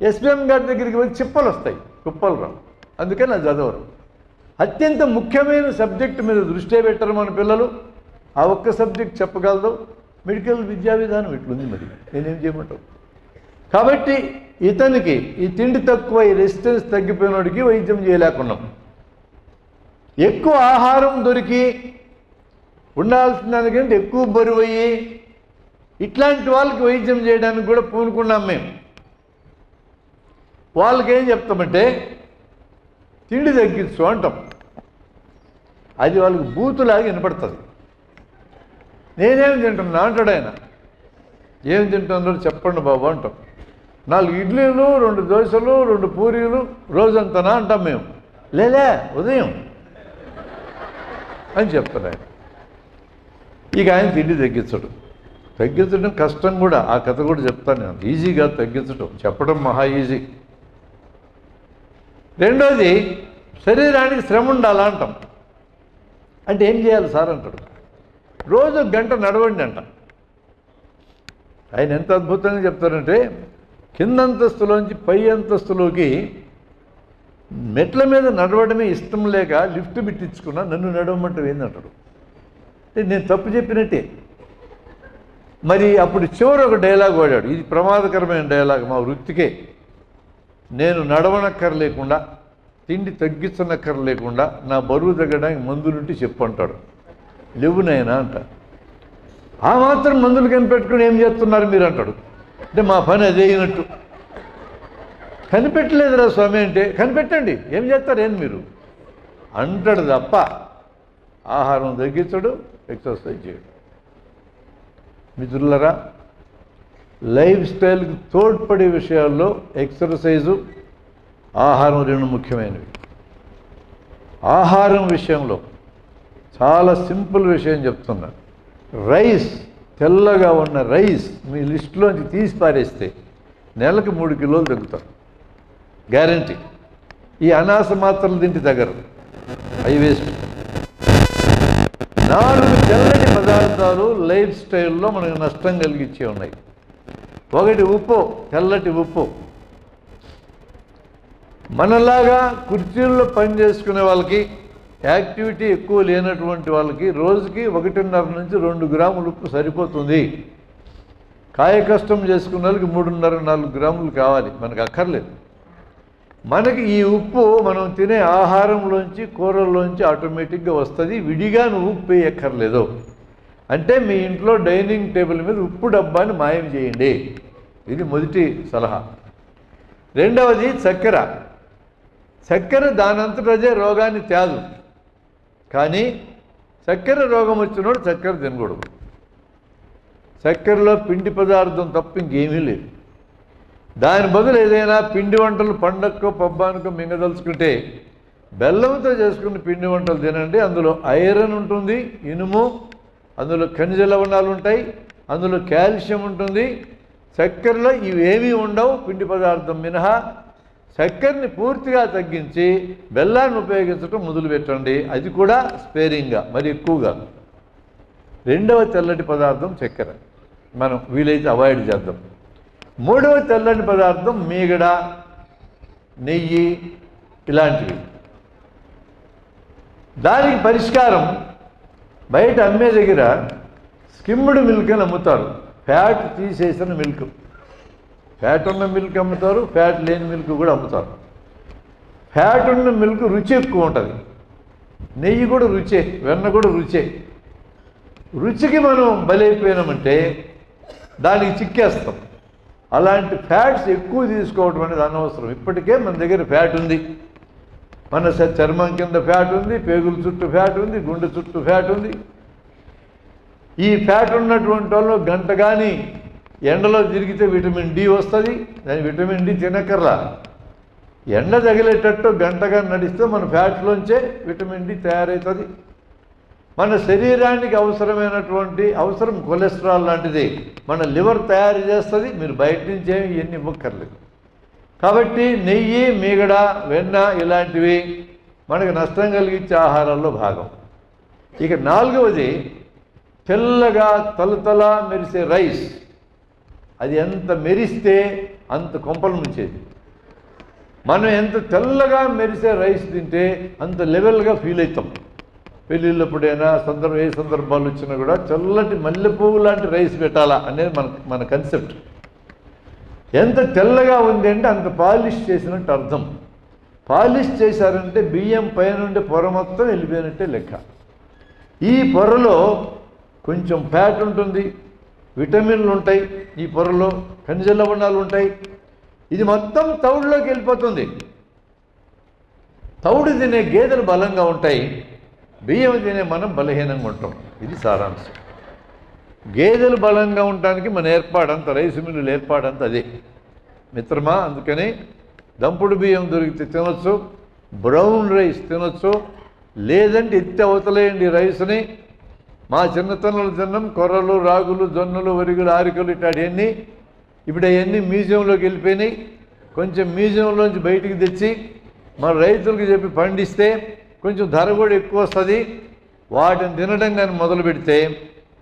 ఎస్పీఎం గారి దగ్గరికి వచ్చి చిప్పలు వస్తాయి, కుప్పలు రావు. అందుకని అది చదవరు. అత్యంత ముఖ్యమైన సబ్జెక్టు మీద దృష్టి పెట్టరు మన పిల్లలు. ఆ ఒక్క సబ్జెక్ట్ చెప్పగలదు. మెడికల్ విద్యా విధానం ఇట్లుంది. మరి నేనేం చేయమంటావు? కాబట్టి ఇతనికి ఈ తిండి తక్కువ, ఈ రెసిస్టెన్స్ తగ్గిపోయినోడికి వైద్యం చేయలేకున్నాం. ఎక్కువ ఆహారం దొరికి ఉండాల్సిన దానికంటే ఎక్కువ బరువు అయ్యి ఇట్లాంటి వాళ్ళకి వైద్యం చేయడానికి కూడా పూనుకున్నాం మేము. వాళ్ళకి ఏం చెప్తామంటే తిండి తగ్గించు అంటాం. అది వాళ్ళకి బూతులాగా వినపడుతుంది. నేనేం తింటున్నా అంటాడు ఆయన. ఏం తింటున్నారో చెప్పండి బాబు అంటాం. 4 ఇడ్లీలు, 2 దోశలు, 2 పూరీలు రోజంతనా అంటాం మేము. లేలే ఉదయం అని చెప్తాడు ఆయన. ఇక ఆయన తిండి తగ్గించడం కష్టం కూడా. ఆ కథ కూడా చెప్తాను నేను. ఈజీగా తగ్గించడం, చెప్పడం మహా ఈజీ. రెండోది శరీరానికి శ్రమ ఉండాలా అంటాం. అంటే ఏం చేయాలి సార్ అంటాడు. రోజు 1 గంట నడవండి అంట. ఆయన ఎంత అద్భుతంగా చెప్తారంటే కింద అంతస్తులోంచి పై అంతస్తులోకి మెట్ల మీద నడవడమే ఇష్టం లేక లిఫ్ట్ పెట్టించుకున్నా, నన్ను నడవమంటే ఏందంటాడు. నేను తప్పు చెప్పినట్టే. మరి అప్పుడు చివరి ఒక డైలాగ్ వాడాడు. ఇది ప్రమాదకరమైన డైలాగ్ మా వృత్తికే. నేను నడవనక్కర్లేకుండా, తిండి తగ్గించనక్కర్లేకుండా నా బరువు తగ్గడానికి మందులుంటే చెప్పు అంటాడు. లేవునైనా అంట. ఆ మాత్రం మందులు కనిపెట్టుకుని ఏం చేస్తున్నారు మీరు అంటాడు. అంటే మా పని అదే అయినట్టు. కనిపెట్టలేదురా స్వామి అంటే కనిపెట్టండి, ఏం చేస్తారు ఏంది మీరు అంటాడు తప్ప ఆహారం తగ్గించడు, ఎక్సర్సైజ్ చేయడు. మిత్రులరా, లైఫ్ స్టైల్కి తోడ్పడే విషయాల్లో ఎక్సర్సైజు, ఆహారం రెండు ముఖ్యమైనవి. ఆహారం విషయంలో చాలా సింపుల్ విషయం చెప్తున్నా. రైస్, తెల్లగా ఉన్న రైస్ మీ లిస్టులోంచి తీసి పారేస్తే నెలకు 3 కిలోలు తగ్గుతారు, గ్యారంటీ. ఈ అనాస మాత్రలు తింటే తగ్గరు, అవి వేస్ట్. 4 తెల్లటి పదార్థాలు లైఫ్ స్టైల్లో మనకు నష్టం కలిగించే ఉన్నాయి. ఒకటి ఉప్పు, తెల్లటి ఉప్పు. మనలాగా కుర్చీల్లో పని చేసుకునే వాళ్ళకి, యాక్టివిటీ ఎక్కువ లేనటువంటి వాళ్ళకి రోజుకి 1.5 నుంచి 2 గ్రాములు ఉప్పు సరిపోతుంది. కాయ కష్టం చేసుకున్న వాళ్ళకి 3.5-4 గ్రాములు కావాలి, మనకు అక్కర్లేదు. మనకి ఈ ఉప్పు మనం తినే ఆహారంలోంచి, కూరల్లోంచి ఆటోమేటిక్గా వస్తుంది. విడిగా నువ్వు ఉప్పు వేయక్కర్లేదు. అంటే మీ ఇంట్లో డైనింగ్ టేబుల్ మీద ఉప్పు డబ్బాని మాయం చేయండి. ఇది మొదటి సలహా. రెండవది చక్కెర. చక్కెర దానంతట అదే రోగాన్ని తేదు, కానీ చక్కెర రోగం వచ్చినోడు చక్కెర తినకూడదు. చక్కెరలో పిండి పదార్థం తప్ప ఇంకేమీ లేదు. దాని బదులు ఏదైనా పిండి వంటలు పండక్కో పబ్బానికో మింగదలుచుకుంటే బెల్లంతో చేసుకున్న పిండి వంటలు తినండి. అందులో ఐరన్ ఉంటుంది, ఇనుము, అందులో ఖనిజ లవణాలు ఉంటాయి, అందులో కాల్షియం ఉంటుంది. చక్కెరలో ఇవేమీ ఉండవు పిండి పదార్థం మినహా. చక్కెరని పూర్తిగా తగ్గించి బెల్లాన్ని ఉపయోగించడం మొదలుపెట్టండి, అది కూడా స్పేరింగ్గా, మరి ఎక్కువగా. రెండవ తెల్లటి పదార్థం చక్కెర, మనం వీలైతే అవాయిడ్ చేద్దాం. మూడవ తెల్లని పదార్థం మీగడ, నెయ్యి, ఇలాంటివి. దానికి పరిష్కారం బయట అమ్మే దగ్గర స్కిమ్డ్ మిల్క్ అని అమ్ముతారు, ఫ్యాట్ తీసేసిన మిల్క్. ఫ్యాట్ ఉన్న మిల్క్ అమ్ముతారు, ఫ్యాట్ లేని మిల్క్ కూడా అమ్ముతారు. ఫ్యాట్ ఉన్న మిల్క్ రుచి ఎక్కువ ఉంటుంది, నెయ్యి కూడా రుచే, వెన్న కూడా రుచే. రుచికి మనం బలైపోయినామంటే దానికి చిక్కేస్తాం. అలాంటి ఫ్యాట్స్ ఎక్కువ తీసుకోవడం అనేది అనవసరం. ఇప్పటికే మన దగ్గర ఫ్యాట్ ఉంది, మన చర్మం కింద ఫ్యాట్ ఉంది, పేగుల చుట్టూ ఫ్యాట్ ఉంది, గుండె చుట్టూ ఫ్యాట్ ఉంది. ఈ ఫ్యాట్ ఉన్నటువంటి వాళ్ళు గంట కానీ ఎండలో తిరిగితే విటమిన్ డి వస్తుంది. దాని విటమిన్ డి తినకర్లా, ఎండ తగిలేటట్టు గంటగా నడిస్తే మన ఫ్యాట్లోంచే విటమిన్ డి తయారవుతుంది. మన శరీరానికి అవసరం కొలెస్ట్రాల్ లాంటిది మన లివర్ తయారు చేస్తుంది. మీరు బయట నుంచి ఏమి ఇవన్నీ ఇవ్వక్కర్లేదు. కాబట్టి నెయ్యి, మీగడ, వెన్న ఇలాంటివి మనకు నష్టం కలిగించే ఆహారాల్లో భాగం. ఇక నాలుగవది తెల్లగా తలతల మెరిసే రైస్. అది ఎంత మెరిస్తే అంత కొంపలు ముంచేది. మనం ఎంత తెల్లగా మెరిసే రైస్ తింటే అంత లెవెల్గా ఫీల్ అవుతాం. పెళ్ళిళ్ళప్పుడైనా ఏ సందర్భాలు వచ్చినా కూడా తెల్లటి మల్లెపువ్వు లాంటి రైస్ పెట్టాలా అనేది మన కన్సెప్ట్. ఎంత తెల్లగా ఉంది అంటే అంత పాలిష్ చేసినట్టు అర్థం. పాలిష్ చేశారంటే బియ్యం పైనుండి పొర మొత్తం వెళ్ళిపోయినట్టే లెక్క. ఈ పొరలో కొంచెం ఫ్యాట్ ఉంటుంది, విటమిన్లు ఉంటాయి, ఈ పొరలో ఖనిజ లవణాలు ఉంటాయి. ఇది మొత్తం తౌడులోకి వెళ్ళిపోతుంది. తౌడు తినే గేదెలు బలంగా ఉంటాయి, బియ్యం తినే మనం బలహీనంగా ఉంటాం. ఇది సారాంశం. గేదెలు బలంగా ఉండటానికి మన ఏర్పాడంత, రైసు మిల్లులు ఏర్పాడంత అదే మిత్రమా. అందుకని దంపుడు బియ్యం దొరికితే తినొచ్చు, బ్రౌన్ రైస్ తినొచ్చు, లేదంటే ఎత్తి అవతలేయండి రైస్ని. మా చిన్నతనంలో తిన్నాం కొర్రలు, రాగులు, జొన్నలు, వరిగులు, ఆరికలు ఇట్లాంటివన్నీ. ఇప్పుడు అవన్నీ మ్యూజియంలోకి వెళ్ళిపోయినాయి. కొంచెం మ్యూజియంలోంచి బయటికి తెచ్చి మన రైతులకు చెప్పి పండిస్తే కొంచెం ధర కూడా ఎక్కువ వస్తుంది. వాటిని తినడం కానీ మొదలు పెడితే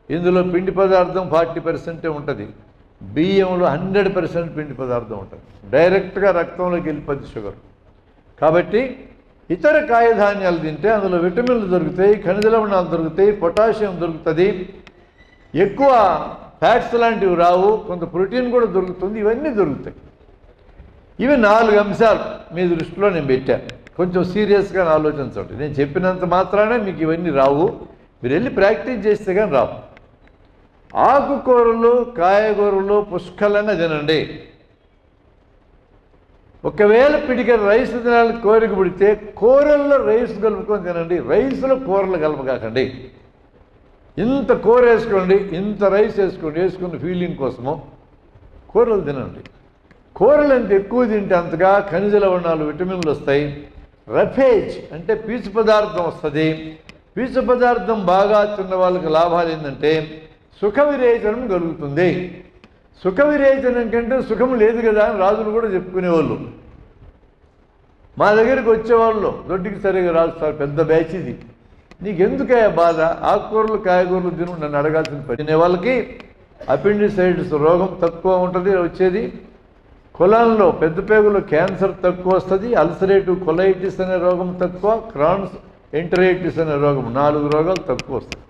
ఇందులో పిండి పదార్థం 40% ఉంటుంది, బియ్యంలో 100% పిండి పదార్థం ఉంటుంది. డైరెక్ట్గా రక్తంలోకి వెళ్ళిపోద్ది షుగర్. కాబట్టి ఇతర కాయధాన్యాలు తింటే అందులో విటమిన్లు దొరుకుతాయి, ఖనిజ లవణాలు దొరుకుతాయి, పొటాషియం దొరుకుతుంది, ఎక్కువ ఫ్యాట్స్ లాంటివి రావు, కొంత ప్రోటీన్ కూడా దొరుకుతుంది. ఇవన్నీ దొరుకుతాయి. ఇవి 4 అంశాలు మీ దృష్టిలో నేను పెట్టాను. కొంచెం సీరియస్గా ఆలోచించండి. నేను చెప్పినంత మాత్రానే మీకు ఇవన్నీ రావు. మీరు వెళ్ళి ప్రాక్టీస్ చేస్తే కానీ రావు. ఆకుకూరలు కాయగూరలు పుష్కలంగా తినండి. ఒకవేళ పిడికెడు రైస్ తినాలని కోరిక పుడితే కూరల్లో రైస్ కలుపుకొని తినండి, రైస్లో కూరలు కలపకాకండి. ఇంత కూర వేసుకోండి, ఇంత రైస్ వేసుకోండి, వేసుకున్న ఫీలింగ్ కోసము కూరలు తినండి. కూరలు ఎంత ఎక్కువ తింటే అంతగా ఖనిజ లవణాలు విటమిన్లు వస్తాయి. రఫేజ్ అంటే పీచు పదార్థం వస్తుంది. పీచు పదార్థం బాగా తిన్న వాళ్ళకి లాభాలు ఏంటంటే సుఖ విరేచనం కలుగుతుంది. సుఖ విరేచనం కంటే సుఖం లేదు కదా అని రాజులు కూడా చెప్పుకునేవాళ్ళు. మా దగ్గరికి వచ్చేవాళ్ళు దొడ్డికి సరిగా రాజు సార్ పెద్ద బ్యాచ్ ఇది, నీకెందుకే బాధ, ఆకుకూరలు కాయగూరలు తిను నన్ను అడగాల్సిన పని. తినే వాళ్ళకి అపెండిసైటిస్ రోగం తక్కువ ఉంటుంది వచ్చేది, కులాల్లో పెద్ద పేగులో క్యాన్సర్ తక్కువ వస్తుంది, అల్సరేటివ్ కొలైటిస్ అనే రోగం తక్కువ, క్రాన్స్ ఎంటరైటిస్ అనే రోగం 4 రోగాలు తక్కువ వస్తాయి.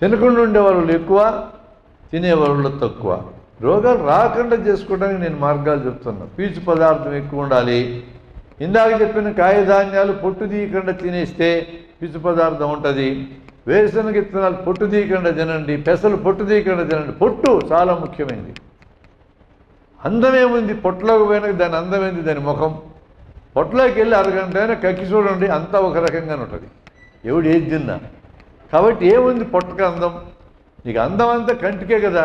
తినకుండా ఉండేవాళ్ళు ఎక్కువ, తినేవాళ్ళు తక్కువ. రోగాలు రాకుండా చేసుకోవడానికి నేను మార్గాలు చెప్తున్నా. పీచు పదార్థం ఎక్కువ ఉండాలి. ఇందాక చెప్పిన కాయధాన్యాలు పొట్టు తీయకుండా తినేస్తే పీచు పదార్థం ఉంటుంది. వేరుశనగ విత్తనాలు పొట్టు తీయకుండా తినండి, పెసలు పొట్టు తీయకుండా తినండి. పొట్టు చాలా ముఖ్యమైనది. అందమేముంది పొట్టలోకి పోయినాక దాని అందమైంది దాని ముఖం. పొట్టలోకి వెళ్ళి అరగంట అయినా కక్కి చూడండి, అంతా ఒక రకంగానే ఉంటుంది ఎవడు ఏది తిన్నా. కాబట్టి ఏముంది పొట్టకి అందం, నీకు అందం అంతా కంటికే కదా.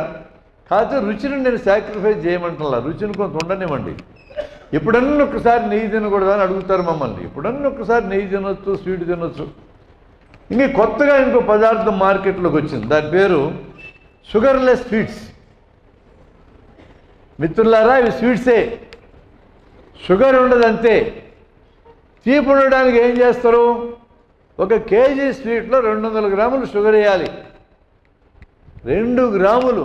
కాకపోతే రుచిని నేను సాక్రిఫైస్ చేయమంటున్నా, రుచిని కొంత ఉండనివ్వండి. ఎప్పుడన్నా ఒక్కసారి నెయ్యి తినకూడదా అని అడుగుతారు మమ్మల్ని. ఎప్పుడన్నా ఒక్కసారి నెయ్యి తినొచ్చు, స్వీట్ తినొచ్చు. ఇంక కొత్తగా ఇంకో పదార్థం మార్కెట్లోకి వచ్చింది, దాని పేరు షుగర్లెస్ స్వీట్స్. మిత్రులారా, ఇవి స్వీట్సే, షుగర్ ఉండదంతే. తీపి ఉండడానికి ఏం చేస్తారు, 1 కేజీ స్వీట్లో 200 గ్రాములు షుగర్ వేయాలి. 2 గ్రాములు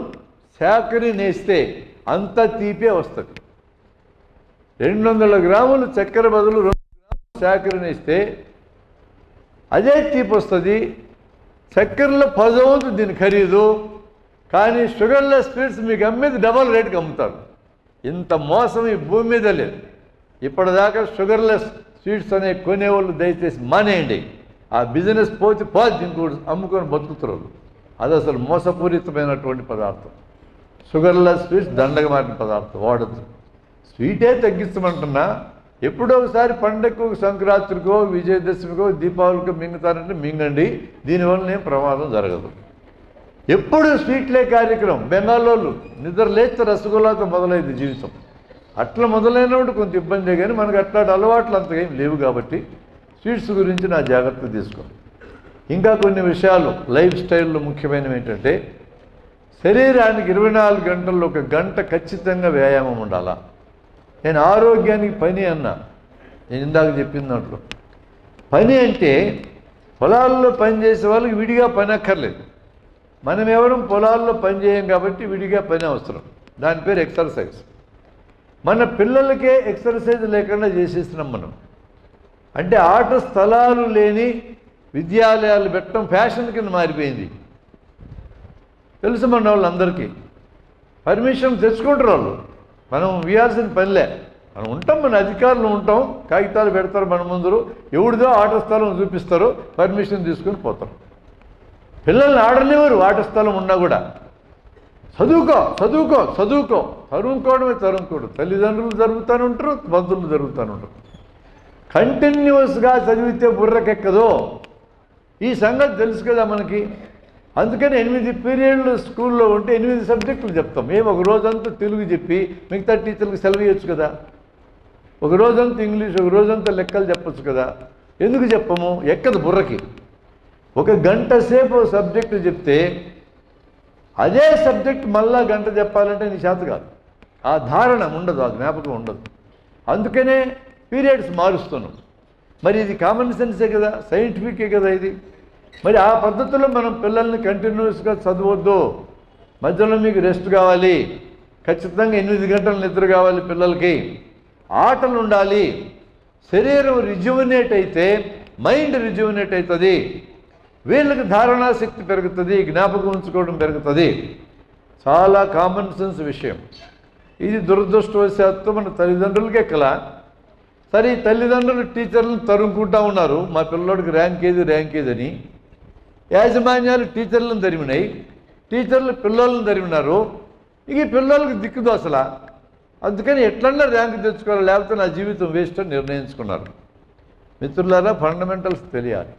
చక్కెర నేస్తే అంత తీపే వస్తుంది. 200 గ్రాములు చక్కెర బదులు 2 గ్రాములు చక్కెర నేస్తే అదే తీపి వస్తుంది. చక్కెరలో 10 వంతు దీని ఖరీదు. కానీ షుగర్లెస్ స్వీట్స్ మీకు అమ్మేది డబల్ రేట్కి అమ్ముతారు. ఇంత మోసం ఈ భూమి మీద లేదు. ఇప్పటిదాకా షుగర్లెస్ స్వీట్స్ అనే కొనేవాళ్ళు దయచేసి మానేయండి. ఆ బిజినెస్ పోతే ఇంకోటి అమ్ముకొని బతుకుతున్నారు. అది అసలు మోసపూరితమైనటువంటి పదార్థం. షుగర్లెస్ స్వీట్స్ దండగ మారిన పదార్థం వాడద్దు. స్వీటే తగ్గించమంటున్నా, ఎప్పుడో ఒకసారి పండగకు, సంక్రాంతికో, విజయదశమికో, దీపావళికో మింగుతారంటే మింగండి, దీనివల్ల ఏం ప్రమాదం జరగదు. ఎప్పుడు స్వీట్లే కార్యక్రమం. బెంగాలోళ్ళు నిద్ర లేస్తే రసగుల్లాతో మొదలైంది జీవితం. అట్లా మొదలైనప్పుడు కొంత ఇబ్బందే, కానీ మనకు అట్లాంటి అలవాట్లు అంతగా ఏం లేవు. కాబట్టి స్వీట్స్ గురించి నా జాగ్రత్త తీసుకోండి. ఇంకా కొన్ని విషయాలు లైఫ్ స్టైల్లో ముఖ్యమైనవి ఏంటంటే, శరీరానికి 24 గంటల్లో 1 గంట ఖచ్చితంగా వ్యాయామం ఉండాలా. నేను ఆరోగ్యానికి పని అన్నా, నేను ఇందాక చెప్పిన దాంట్లో పని అంటే పొలాల్లో పని చేసే వాళ్ళకి విడిగా పని అక్కర్లేదు. మనం ఎవరం పొలాల్లో పని చేయం కాబట్టి విడిగా పని అవసరం. దాని పేరు ఎక్సర్సైజ్. మన పిల్లలకే ఎక్సర్సైజ్ లేకుండా చేసేస్తున్నాం మనం. అంటే ఆట స్థలాలు లేని విద్యాలయాలు పెట్టడం ఫ్యాషన్ కింద మారిపోయింది. తెలుసు మన వాళ్ళందరికీ. పర్మిషన్ తెచ్చుకుంటారు వాళ్ళు, మనం ఇవ్వాల్సిన పనిలే. మనం ఉంటాం, మన అధికారులు ఉంటాం, కాగితాలు పెడతారు మన ముందరు, ఎవడిదో ఆట స్థలం చూపిస్తారు, పర్మిషన్ తీసుకొని పోతారు. పిల్లల్ని ఆడనివ్వరు ఆట స్థలం ఉన్నా కూడా. చదువుకో చదువుకో చదువుకో, తరుముకోవడమే తరుముకోవడం. తల్లిదండ్రులు జరుగుతూనే ఉంటారు, బంధువులు జరుగుతూనే ఉంటారు. కంటిన్యూస్గా చదివితే బుర్రకెక్కదో, ఈ సంగతి తెలుసు కదా మనకి. అందుకని 8 పీరియడ్లు స్కూల్లో ఉంటే 8 సబ్జెక్టులు చెప్తాం. మేము ఒక రోజంతా తెలుగు చెప్పి మిగతా టీచర్లకు సెలవు ఇవ్వచ్చు కదా. ఒక రోజంతా ఇంగ్లీష్, ఒక రోజంతా లెక్కలు చెప్పచ్చు కదా. ఎందుకు చెప్పము, ఎక్కదు బుర్రకి. 1 గంట సేపు సబ్జెక్టు చెప్తే అదే సబ్జెక్ట్ మళ్ళా గంట చెప్పాలంటే నీ చేత కాదు. ఆ ధారణ ఉండదు, ఆ జ్ఞాపకం ఉండదు. అందుకనే పీరియడ్స్ మారుస్తున్నాం. మరి ఇది కామన్ సెన్సే కదా, సైంటిఫికే కదా ఇది. మరి ఆ పద్ధతిలో మనం పిల్లల్ని కంటిన్యూస్గా చదవద్దు. మధ్యలో మీకు రెస్ట్ కావాలి, ఖచ్చితంగా 8 గంటల నిద్ర కావాలి పిల్లలకి. ఆటలు ఉండాలి. శరీరం రిజ్యుమినేట్ అయితే మైండ్ రిజ్యుమినేట్ అవుతుంది. వీళ్ళకి ధారణా శక్తి పెరుగుతుంది, జ్ఞాపకం ఉంచుకోవడం పెరుగుతుంది. చాలా కామన్ సెన్స్ విషయం ఇది. దురదృష్టవశాత్తు మన తల్లిదండ్రులకే కల. సరే, ఈ తల్లిదండ్రులు టీచర్లను తరుముకుంటా ఉన్నారు, మా పిల్లోడికి ర్యాంక్ ఏది అని. యాజమాన్యాలు టీచర్లను తరిమినాయి, టీచర్లు పిల్లలను తరిమినారు. ఇక ఈ పిల్లలకు దిక్కుదు అసలు. అందుకని ఎట్లన్నా ర్యాంకు తెచ్చుకోవాలి, లేకపోతే నా జీవితం వేస్ట్ అని నిర్ణయించుకున్నారు. మిత్రులారా, ఫండమెంటల్స్ తెలియాలి.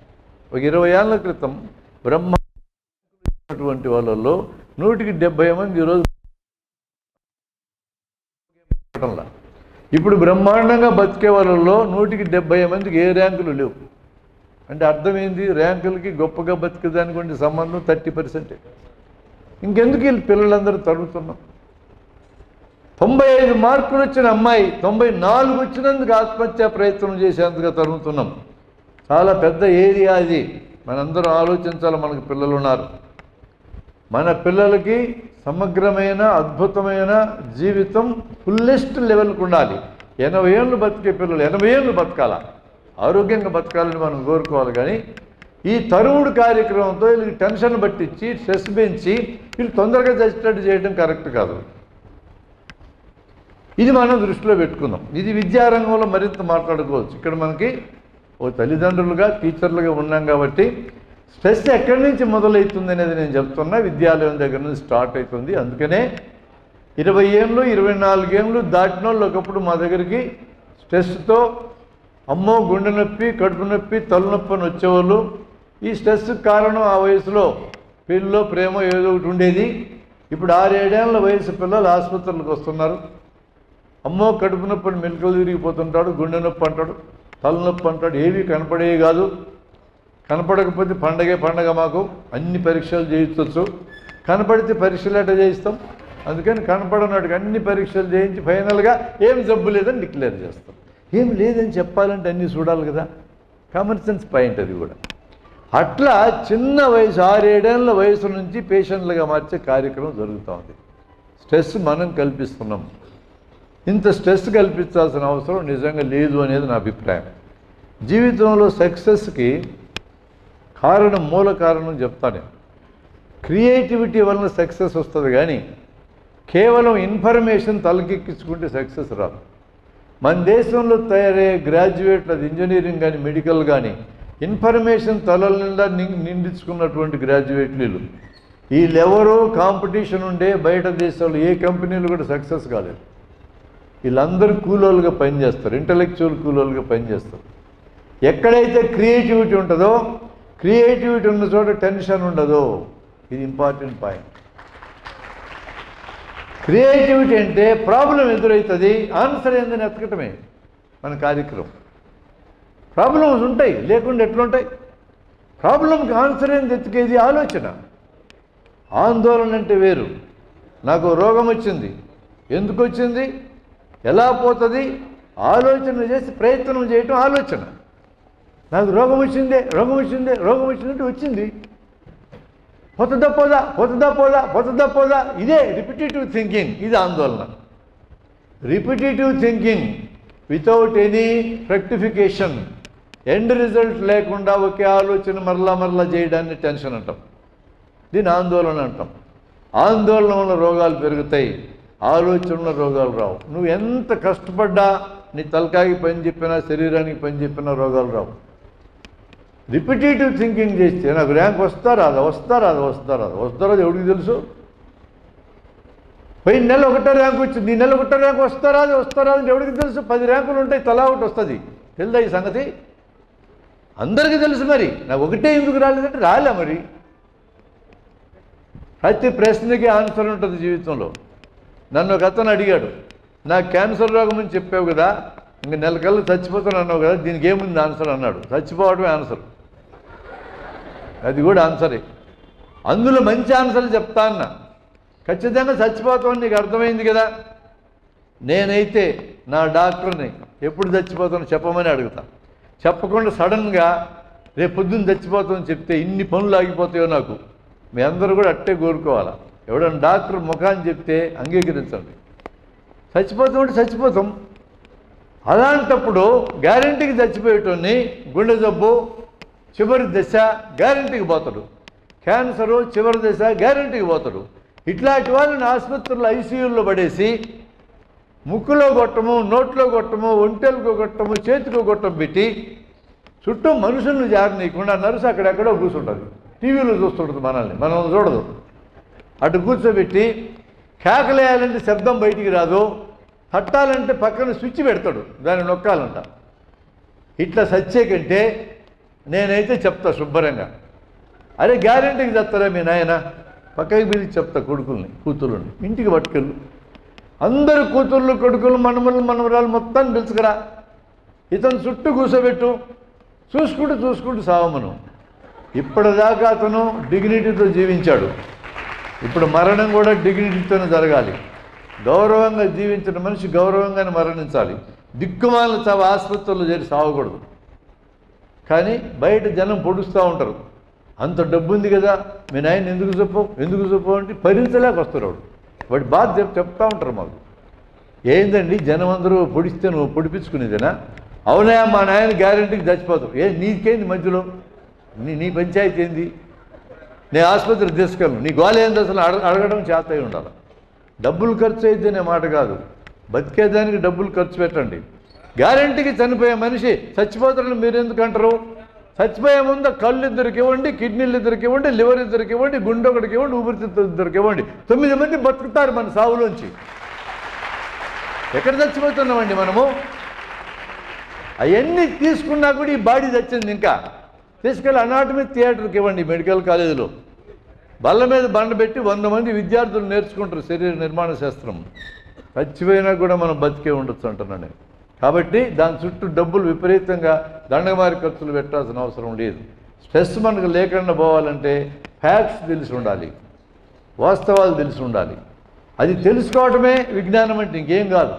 ఒక 20 ఏళ్ల క్రితం బ్రహ్మాండటువంటి వాళ్ళల్లో 170 మంది ఈరోజు. ఇప్పుడు బ్రహ్మాండంగా బతికే వాళ్ళల్లో 170 మందికి ఏ ర్యాంకులు లేవు. అంటే అర్థమైంది, ర్యాంకులకి గొప్పగా బతికేదానికి ఉండే సంబంధం 30%. ఇంకెందుకు వీళ్ళు పిల్లలందరూ తరుగుతున్నాం? 95 మార్కులు వచ్చిన అమ్మాయి 94 వచ్చినందుకు ఆత్మహత్యా ప్రయత్నం చేసేందుకు తరుగుతున్నాం. చాలా పెద్ద ఏరియా అది. మనందరం ఆలోచించాలి. మనకు పిల్లలు ఉన్నారు. మన పిల్లలకి సమగ్రమైన అద్భుతమైన జీవితం ఫుల్లెస్ట్ లెవెల్కి ఉండాలి. 80 ఏళ్ళు బతికే పిల్లలు 80 ఏళ్ళు బతకాల, ఆరోగ్యంగా బతకాలని మనం కోరుకోవాలి. కానీ ఈ తరువుడు కార్యక్రమంతో వీళ్ళకి టెన్షన్ పట్టించి స్ట్రెస్ పెంచి వీళ్ళు తొందరగా చచ్చేటట్టు చేయడం కరెక్ట్ కాదు. ఇది మనం దృష్టిలో పెట్టుకుందాం. ఇది విద్యారంగంలో మరింత మాట్లాడుకోవచ్చు. ఇక్కడ మనకి ఓ తల్లిదండ్రులుగా టీచర్లుగా ఉన్నాం కాబట్టి స్ట్రెస్ ఎక్కడి నుంచి మొదలవుతుంది అనేది నేను చెప్తున్నా. విద్యాలయం దగ్గర నుంచి స్టార్ట్ అవుతుంది. అందుకనే 20 ఏళ్ళు 24 ఏళ్ళు దాటిన వాళ్ళు ఒకప్పుడు మా దగ్గరికి స్ట్రెస్తో అమ్మో గుండె నొప్పి, కడుపు నొప్పి, తలనొప్పి అని వచ్చేవాళ్ళు. ఈ స్ట్రెస్ కారణం ఆ వయసులో పెళ్ళిలో ప్రేమ ఏదో ఒకటి ఉండేది. ఇప్పుడు 6-7 ఏళ్ళ వయసు పిల్లలు ఆసుపత్రులకు వస్తున్నారు. అమ్మో కడుపు నొప్పి అని మెలకువలు తిరిగిపోతుంటాడు, గుండె నొప్పి అంటాడు, తలనొప్పి అంటాడు. ఏవి కనపడేవి కాదు. కనపడకపోతే పండగ మాకు అన్ని పరీక్షలు చేయించవచ్చు. కనపడితే పరీక్షలు ఎట్లా చేయిస్తాం? అందుకని కనపడనాటికి అన్ని పరీక్షలు చేయించి ఫైనల్గా ఏం జబ్బు లేదని డిక్లేర్ చేస్తాం. ఏం లేదని చెప్పాలంటే అన్నీ చూడాలి కదా. కామన్ సెన్స్ పాయింట్ అది కూడా. అట్లా చిన్న వయసు 6-7 ఏళ్ళ వయసు నుంచి పేషెంట్లుగా మార్చే కార్యక్రమం జరుగుతూ ఉంది. స్ట్రెస్ మనం కల్పిస్తున్నాం. ఇంత స్ట్రెస్ కల్పించాల్సిన అవసరం నిజంగా లేదు అనేది నా అభిప్రాయం. జీవితంలో సక్సెస్కి మూల కారణం చెప్తాను. క్రియేటివిటీ వలన సక్సెస్ వస్తుంది, కానీ కేవలం ఇన్ఫర్మేషన్ తలకెక్కించుకుంటే సక్సెస్ రాదు. మన దేశంలో తయారయ్యే గ్రాడ్యుయేట్లు, అది ఇంజనీరింగ్ కానీ మెడికల్ కానీ, ఇన్ఫర్మేషన్ తలల నిండా నిండించుకున్నటువంటి గ్రాడ్యుయేట్లు. వీళ్ళెవరో కాంపిటీషన్ ఉండే బయట దేశాల్లో ఏ కంపెనీలు కూడా సక్సెస్ కాలేదు. వీళ్ళందరూ కూలోలుగా పనిచేస్తారు, ఇంటలెక్చువల్ కూలోలుగా పనిచేస్తారు. ఎక్కడైతే క్రియేటివిటీ ఉంటుందో, క్రియేటివిటీ ఉన్న చోట టెన్షన్ ఉండదు. ఇది ఇంపార్టెంట్ పాయింట్. క్రియేటివిటీ అంటే ప్రాబ్లం ఎదురవుతుంది, ఆన్సర్ ఏందని ఎతకటమే మన కార్యక్రమం. ప్రాబ్లమ్స్ ఉంటాయి, లేకుండా ఎట్లుంటాయి? ప్రాబ్లంకి ఆన్సర్ ఏంది ఎతికేది ఆలోచన. ఆందోళన అంటే వేరు. నాకు రోగం వచ్చింది, ఎందుకు వచ్చింది, ఎలా పోతుంది, ఆలోచన చేసి ప్రయత్నం చేయటం ఆలోచన. నాకు రోగం వచ్చిందే అంటే వచ్చింది, పోతుందా, ఇదే రిపిటేటివ్ థింకింగ్. ఇది ఆందోళన. Repetitive thinking without any rectification, end result లేకుండా ఒకే ఆలోచన మరలా చేయడాన్ని టెన్షన్ అంటాం. దీన్ని ఆందోళన అంటాం. ఆందోళన వల్ల రోగాలు పెరుగుతాయి, ఆలోచనల రోగాలు రావు. నువ్వు ఎంత కష్టపడ్డా, నీ తలకాయికి పని చెప్పినా, శరీరానికి పని చెప్పినా రోగాలు రావు. రిపిటేటివ్ థింకింగ్ చేస్తే నాకు ర్యాంక్ వస్తారా ఎవరికి తెలుసు? పోయిన నెల 1 ర్యాంక్ వచ్చింది, ఈ నెల 1 ర్యాంక్ వస్తారా అంటే ఎవరికి తెలుసు? 10 ర్యాంకులు ఉంటాయి, తలా ఒకటి వస్తుంది. తెలుదా ఈ సంగతి? అందరికీ తెలుసు. మరి నాకు ఒకటే ఎందుకు రాలేదంటే రాలే. మరి ప్రతి ప్రశ్నకి ఆన్సర్ ఉంటుంది జీవితంలో. నన్ను ఒక అతను అడిగాడు, నాకు క్యాన్సర్ రోగం అని చెప్పావు కదా, ఇంక నెలకల్లా చచ్చిపోతాను అన్నావు కదా, దీనికి ఏముంది ఆన్సర్ అన్నాడు. చచ్చిపోవడమే ఆన్సర్. అది కూడా ఆన్సరే. అందులో మంచి ఆన్సర్లు చెప్తా అన్నా. ఖచ్చితంగా చచ్చిపోతామని నీకు అర్థమైంది కదా. నేనైతే నా డాక్టర్ని ఎప్పుడు చచ్చిపోతానో చెప్పమని అడుగుతా. చెప్పకుండా సడన్గా రేపు పొద్దున్న చచ్చిపోతామని చెప్తే ఇన్ని పనులు ఆగిపోతాయో నాకు. మీ అందరూ కూడా అట్టే కోరుకోవాలా. ఎవడన్నా డాక్టర్ ముఖాన్ని చెప్తే అంగీకరించండి. చచ్చిపోతామంటే చచ్చిపోతాం. అలాంటప్పుడు గ్యారంటీకి చచ్చిపోయేటోని గుండె జబ్బు చివరి దశ గ్యారంటీకి పోతాడు, క్యాన్సరు చివరి దశ గ్యారంటీకి పోతాడు. ఇట్లాంటి వాళ్ళని ఆసుపత్రుల్లో ఐసీయూల్లో పడేసి ముక్కులో కొట్టము, నోట్లో కొట్టము, ఒంటెలకు కొట్టము, చేతికి కొట్టం పెట్టి చుట్టూ మనుషులను జారనీయకుండా నర్సు అక్కడెక్కడో కూర్చుంటుంది. టీవీలో చూస్తుంటుంది మనం చూడదు. అటు కూర్చోబెట్టి కేకలేయాలంటే శబ్దం బయటికి రాదు, తట్టాలంటే పక్కన స్విచ్ పెడతాడు, దాన్ని నొక్కాలంట. ఇట్లా సచ్చే కంటే నేనైతే చెప్తా శుభ్రంగా, అరే గ్యారెంటీకి చెప్తారా మీ నాయన, పక్కకి పిలిచి చెప్తా కొడుకుల్ని కూతుర్ని ఇంటికి పట్టుకెళ్ళు, అందరు కూతుర్లు కొడుకులు మనమలు మనవరాలు మొత్తాన్ని పిలుచుకురా, ఇతను చుట్టూ కూర్చోబెట్టు, చూసుకుంటూ సావమను. ఇప్పటిదాకా అతను డిగ్నిటీతో జీవించాడు, ఇప్పుడు మరణం కూడా డిగ్నిటీతోనే జరగాలి. గౌరవంగా జీవించిన మనిషి గౌరవంగానే మరణించాలి. దిక్కుమాల చావు ఆసుపత్రుల్లో చేరి సావకూడదు. కానీ బయట జనం పొడుస్తూ ఉంటారు, అంత డబ్బు ఉంది కదా మీ నాయన ఎందుకు చెప్పు అంటే భరించలేక వస్తారు. వాడి బాధ చెప్తూ ఉంటారు మాకు. ఏందండి జనం అందరూ పొడిస్తే నువ్వు పొడిపించుకునేదేనా? అవునా మా నాయన గ్యారెంటీకి చచ్చిపోతావు, నీకేంది మధ్యలో, నీ పంచాయతీ ఏంది? నేను ఆసుపత్రికి తీసుకెళ్ళను, నీ గోళ ఏంది అసలు అడగడం చేత అయి ఉండాలి. డబ్బులు ఖర్చు అయితే అనే మాట కాదు, బతికేదానికి డబ్బులు ఖర్చు పెట్టండి. గ్యారెంటీకి చనిపోయే మనిషి చచ్చిపోతారని మీరు ఎందుకు అంటారు? చచ్చిపోయే ముందు కళ్ళు ఇద్దరికి ఇవ్వండి, కిడ్నీలు ఇద్దరికి ఇవ్వండి, లివర్ ఇద్దరికి ఇవ్వండి, గుండె ఒకటికి ఇవ్వండి, ఊపిరితిత్తులు ఇద్దరికి ఇవ్వండి, 9 మంది బతుకుతారు మన సావులోంచి. ఎక్కడ చచ్చిపోతున్నామండి మనము? అవన్నీ తీసుకున్నా కూడా ఈ బాడీ చచ్చింది. ఇంకా తీసుకెళ్ళి అనాటమీ థియేటర్కి ఇవ్వండి, మెడికల్ కాలేజీలో బల్ల మీద బండ పెట్టి 100 మంది విద్యార్థులు నేర్చుకుంటారు శరీర నిర్మాణ శాస్త్రం. చచ్చిపోయినా కూడా మనం బతికే ఉండొచ్చు అంటున్నాను. కాబట్టి దాని చుట్టూ డబ్బులు విపరీతంగా దండమారి ఖర్చులు పెట్టాల్సిన అవసరం లేదు. స్ట్రెస్ మనకు లేకుండా పోవాలంటే ఫ్యాక్ట్స్ తెలిసి ఉండాలి, వాస్తవాలు తెలిసి ఉండాలి. అది తెలుసుకోవడమే విజ్ఞానం అంటే, ఇంకేం కాదు.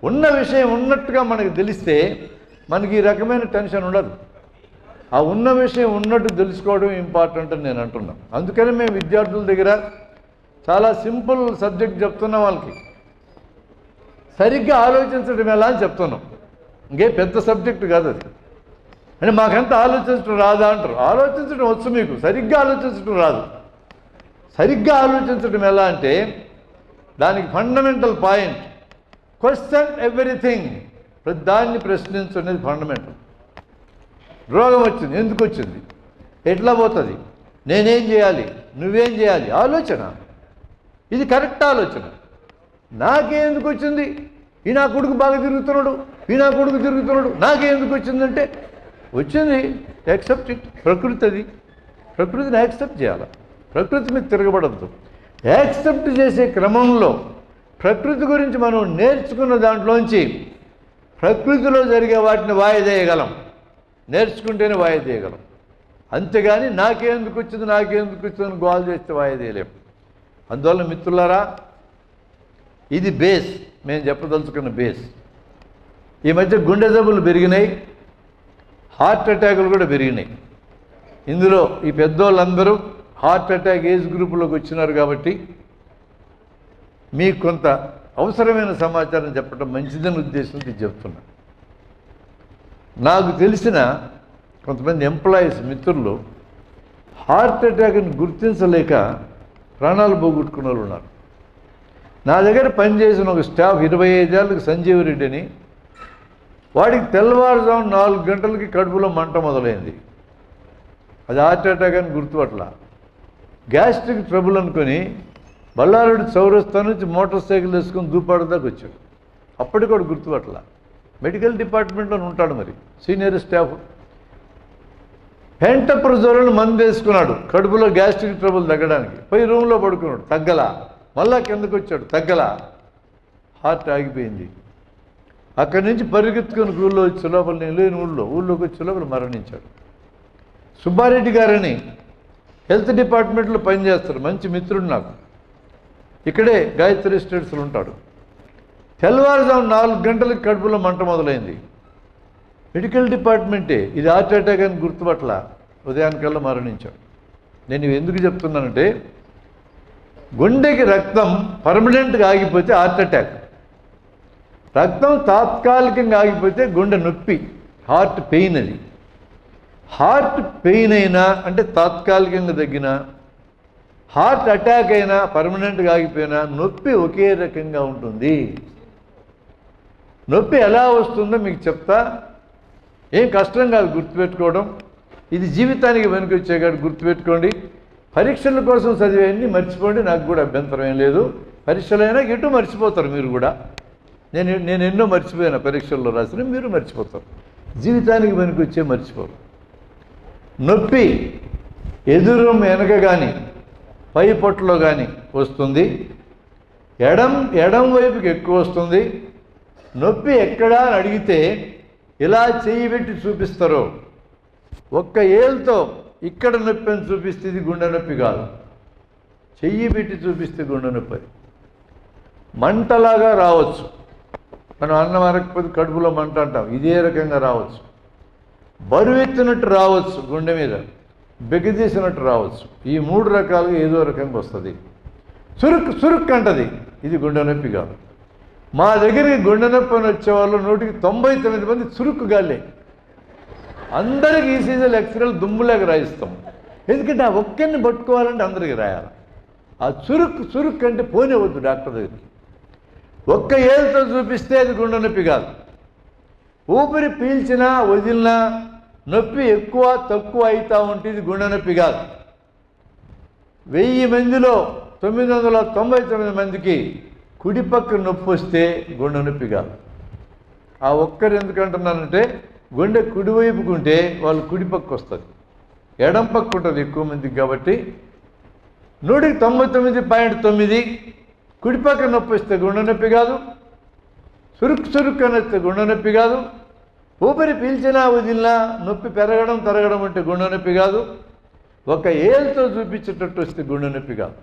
ఉన్న విషయం ఉన్నట్టుగా మనకు తెలిస్తే మనకి ఈ రకమైన టెన్షన్ ఉండదు. ఆ ఉన్న విషయం ఉన్నట్టు తెలుసుకోవడం ఇంపార్టెంట్ అని నేను అంటున్నాను. అందుకని మేము విద్యార్థుల దగ్గర చాలా సింపుల్ సబ్జెక్ట్ చెప్తున్నాం, వాళ్ళకి సరిగ్గా ఆలోచించడం ఎలా అని చెప్తున్నాం. ఇంకే పెద్ద సబ్జెక్టు కాదు అది. అంటే మాకంత ఆలోచించడం రాదా అంటారు. ఆలోచించడం వచ్చు మీకు, సరిగ్గా ఆలోచించడం రాదు. సరిగ్గా ఆలోచించడం ఎలా అంటే దానికి ఫండమెంటల్ పాయింట్ క్వశ్చన్ ఎవ్రీథింగ్, దాన్ని ప్రశ్నించునేది ఫండమెంటల్. రోగం వచ్చింది, ఎందుకు వచ్చింది, ఎట్లా పోతుంది, నేనేం చేయాలి, నువ్వేం చేయాలి, ఆలోచన. ఇది కరెక్ట్ ఆలోచన. నాకేందుకు వచ్చింది, ఈ నా కొడుకు బాగా తిరుగుతున్నాడు, ఈ నా కొడుకు తిరుగుతున్నాడు, నాకేందుకు వచ్చిందంటే వచ్చింది, యాక్సెప్ట్ ఇట్. ప్రకృతి అది, ప్రకృతిని యాక్సెప్ట్ చేయాలి, ప్రకృతి మీద తిరగబడద్దు. యాక్సెప్ట్ చేసే క్రమంలో ప్రకృతి గురించి మనం నేర్చుకున్న దాంట్లోంచి ప్రకృతిలో జరిగే వాటిని వాయిదేయగలం, నేర్చుకుంటేనే వాయిదేయగలం. అంతేగాని నాకేందుకు వచ్చిందని గోల్ చేస్తే వాయిదేయలేం. అందువల్ల మిత్రులారా, ఇది బేస్, మేము చెప్పదలుచుకున్న బేస్. ఈ మధ్య గుండె జబ్బులు పెరిగినాయి, హార్ట్ అటాకులు కూడా పెరిగినాయి. ఇందులో ఈ పెద్దోళ్ళందరూ హార్ట్ అటాక్ ఏజ్ గ్రూపులోకి వచ్చినారు. కాబట్టి మీకు కొంత అవసరమైన సమాచారం చెప్పడం మంచిదని ఉద్దేశంతో ఇది చెప్తున్నా. నాకు తెలిసిన కొంతమంది ఎంప్లాయీస్ మిత్రులు హార్ట్ అటాక్ని గుర్తించలేక ప్రాణాలు పోగొట్టుకున్న వాళ్ళు ఉన్నారు. నా దగ్గర పనిచేసిన ఒక స్టాఫ్ 25 ఏళ్ళకి సంజీవ్ రెడ్డి అని, వాడికి తెల్లవారుజాము 4 గంటలకి కడుపులో మంట మొదలైంది. అది హార్ట్ అటాక్ అని గుర్తుపట్ల. గ్యాస్ట్రిక్ ట్రబుల్ అనుకొని బళ్ళారుడి చౌరస్తా నుంచి మోటార్ సైకిల్ వేసుకొని దూపాడు దాకా వచ్చాడు. అప్పటికి కూడా గుర్తుపట్ల. మెడికల్ డిపార్ట్మెంట్లో ఉంటాడు, మరి సీనియర్ స్టాఫ్. పెంటప్రజోల్ మందు వేసుకున్నాడు కడుపులో గ్యాస్ట్రిక్ ట్రబుల్ తగ్గడానికి. పోయి రూమ్లో పడుకున్నాడు, తగ్గలా. మళ్ళా కిందకు వచ్చాడు, తగ్గలా. హార్ట్ ఆగిపోయింది. అక్కడి నుంచి పరిగెత్తుకొని ఊళ్ళో వచ్చే లోపల, నేను లేని ఊళ్ళోకి వచ్చే లోపల మరణించాడు. సుబ్బారెడ్డి గారని హెల్త్ డిపార్ట్మెంట్లో పనిచేస్తారు, మంచి మిత్రుడు నాకు. ఇక్కడే గాయత్రి ఎస్టేట్స్లో ఉంటాడు. తెల్లవారుజాము 4 గంటలకు కడుపులో మంట మొదలైంది. మెడికల్ డిపార్ట్మెంటే ఇది హార్ట్ అటాక్ అని గుర్తుపట్ల ఉదయానికల్లా మరణించాడు. నేను ఎందుకు చెప్తున్నానంటే, గుండెకి రక్తం పర్మనెంట్గా ఆగిపోతే హార్ట్ అటాక్, రక్తం తాత్కాలికంగా ఆగిపోతే గుండె నొప్పి, హార్ట్ పెయిన్. అది హార్ట్ పెయిన్ అయినా అంటే తాత్కాలికంగా తగ్గినా, హార్ట్ అటాక్ అయినా పర్మనెంట్గా ఆగిపోయినా నొప్పి ఒకే రకంగా ఉంటుంది. నొప్పి ఎలా వస్తుందో మీకు చెప్తా, ఏం కష్టం కాదు గుర్తుపెట్టుకోవడం. ఇది జీవితానికి పనికొచ్చే కాదు, గుర్తుపెట్టుకోండి. పరీక్షల కోసం చదివేయన్ని మర్చిపోండి, నాకు కూడా అభ్యంతరం ఏం లేదు. పరీక్షలైనా ఎటు మర్చిపోతారు మీరు కూడా. నేను ఎన్నో మర్చిపోయాను పరీక్షల్లో రాసిన, మీరు మర్చిపోతారు. జీవితానికి పనికొచ్చే మర్చిపోరు. నొప్పి ఎదురు వెనక కానీ పై పొట్టలో కానీ వస్తుంది. ఎడం వైపుకి ఎక్కువ వస్తుంది. నొప్పి ఎక్కడా అని అడిగితే ఇలా చెయ్యి పెట్టి చూపిస్తారో, ఒక్క ఏళ్ళతో ఇక్కడ నొప్పి అని చూపిస్తే ఇది గుండె నొప్పి కాదు. చెయ్యి పెట్టి చూపిస్తే గుండె నొప్పి. మంటలాగా రావచ్చు. మనం అన్నం అరగకపోతే కడుపులో మంట అంటాం, ఇదే రకంగా రావచ్చు. బరువెత్తినట్టు రావచ్చు, గుండె మీద బిగదీసినట్టు రావచ్చు. ఈ 3 రకాలుగా ఏదో రకంగా వస్తుంది. చురుక్ అంటది, ఇది గుండె నొప్పి కాదు. మా దగ్గరికి గుండె నొప్పి అని వచ్చేవాళ్ళు 100కి 99 మంది చురుకు గాలే. అందరికి ఈసీజీలు ఎక్స్రేలు దుమ్ములాగా రాయిస్తాం. ఎందుకంటే ఆ ఒక్కరిని పట్టుకోవాలంటే అందరికీ రాయాలి. ఆ చురుక్ అంటే పోనేవద్దు డాక్టర్ దగ్గరికి. ఒక్క ఏళ్ళతో చూపిస్తే అది గుండె నొప్పి కాదు. ఊపిరి పీల్చినా వదిలినా నొప్పి ఎక్కువ తక్కువ అవుతూ ఉంటుంది, గుండె నొప్పి కాదు. 1000 మందిలో 999 మందికి కుడిపక్క నొప్పి వస్తే గుండె నొప్పి కాదు. ఆ ఒక్కరు ఎందుకంటున్నానంటే గుండె కుడివైపుకుంటే వాళ్ళు కుడిపక్క వస్తుంది, ఎడం పక్క ఉంటుంది ఎక్కువ మందికి. కాబట్టి 100కి 99.9 కుడిపక్క నొప్పి వస్తే గుండె నొప్పి కాదు. చురుక్ అని వస్తే గుండె నొప్పి కాదు. ఊపిరి పీల్చినా వదిలినా నొప్పి పెరగడం తరగడం అంటే గుండె నొప్పి కాదు. ఒక ఏళ్ళతో చూపించేటట్టు వస్తే గుండె నొప్పి కాదు.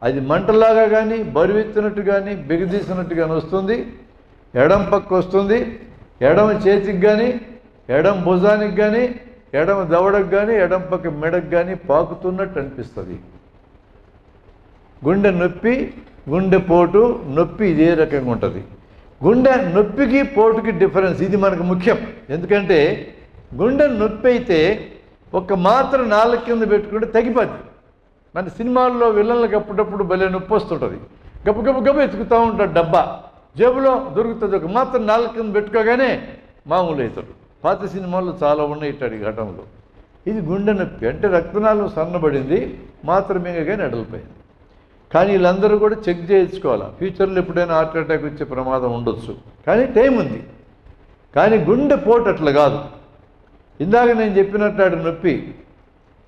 అది మంటలాగా కానీ బరువెత్తినట్టు కానీ బిగదీసినట్టు కానీ వస్తుంది. ఎడం పక్క వస్తుంది. ఎడమ చేతికి కానీ ఎడం భుజానికి కానీ ఎడమ దవడకు కానీ ఎడం పక్క మెడకు కానీ పాకుతున్నట్టు అనిపిస్తుంది. గుండె నొప్పి గుండె పోటు నొప్పి ఇదే రకంగా ఉంటుంది. గుండె నొప్పికి పోటుకి డిఫరెన్స్ ఇది మనకు ముఖ్యం. ఎందుకంటే గుండె నొప్పి అయితే ఒక మాత్ర నాలుగు కింద పెట్టుకుంటే తగ్గిపోద్ది. మన సినిమాల్లో విలన్లకు అప్పుడప్పుడు భలే నొప్పి వస్తుంటుంది. గబ ఎత్తుకుతూ ఉంటాడు, డబ్బా జేబులో దొరుకుతుంది. ఒక మాత్రం నాలుగు కింద పెట్టుకోగానే మామూలు అవుతాడు. పాత సినిమాల్లో చాలా ఉన్నాయి ఇట్లాంటి ఘటనలు. ఇది గుండె నొప్పి అంటే రక్తనాళం సన్నబడింది, మాత్రం మింగగానే ఎడలిపోయింది. కానీ వీళ్ళందరూ కూడా చెక్ చేయించుకోవాలి. ఫ్యూచర్లో ఎప్పుడైనా హార్ట్ అటాక్ వచ్చే ప్రమాదం ఉండొచ్చు, కానీ టైం ఉంది. కానీ గుండె పోటు అట్లా కాదు. ఇందాక నేను చెప్పినట్టు నొప్పి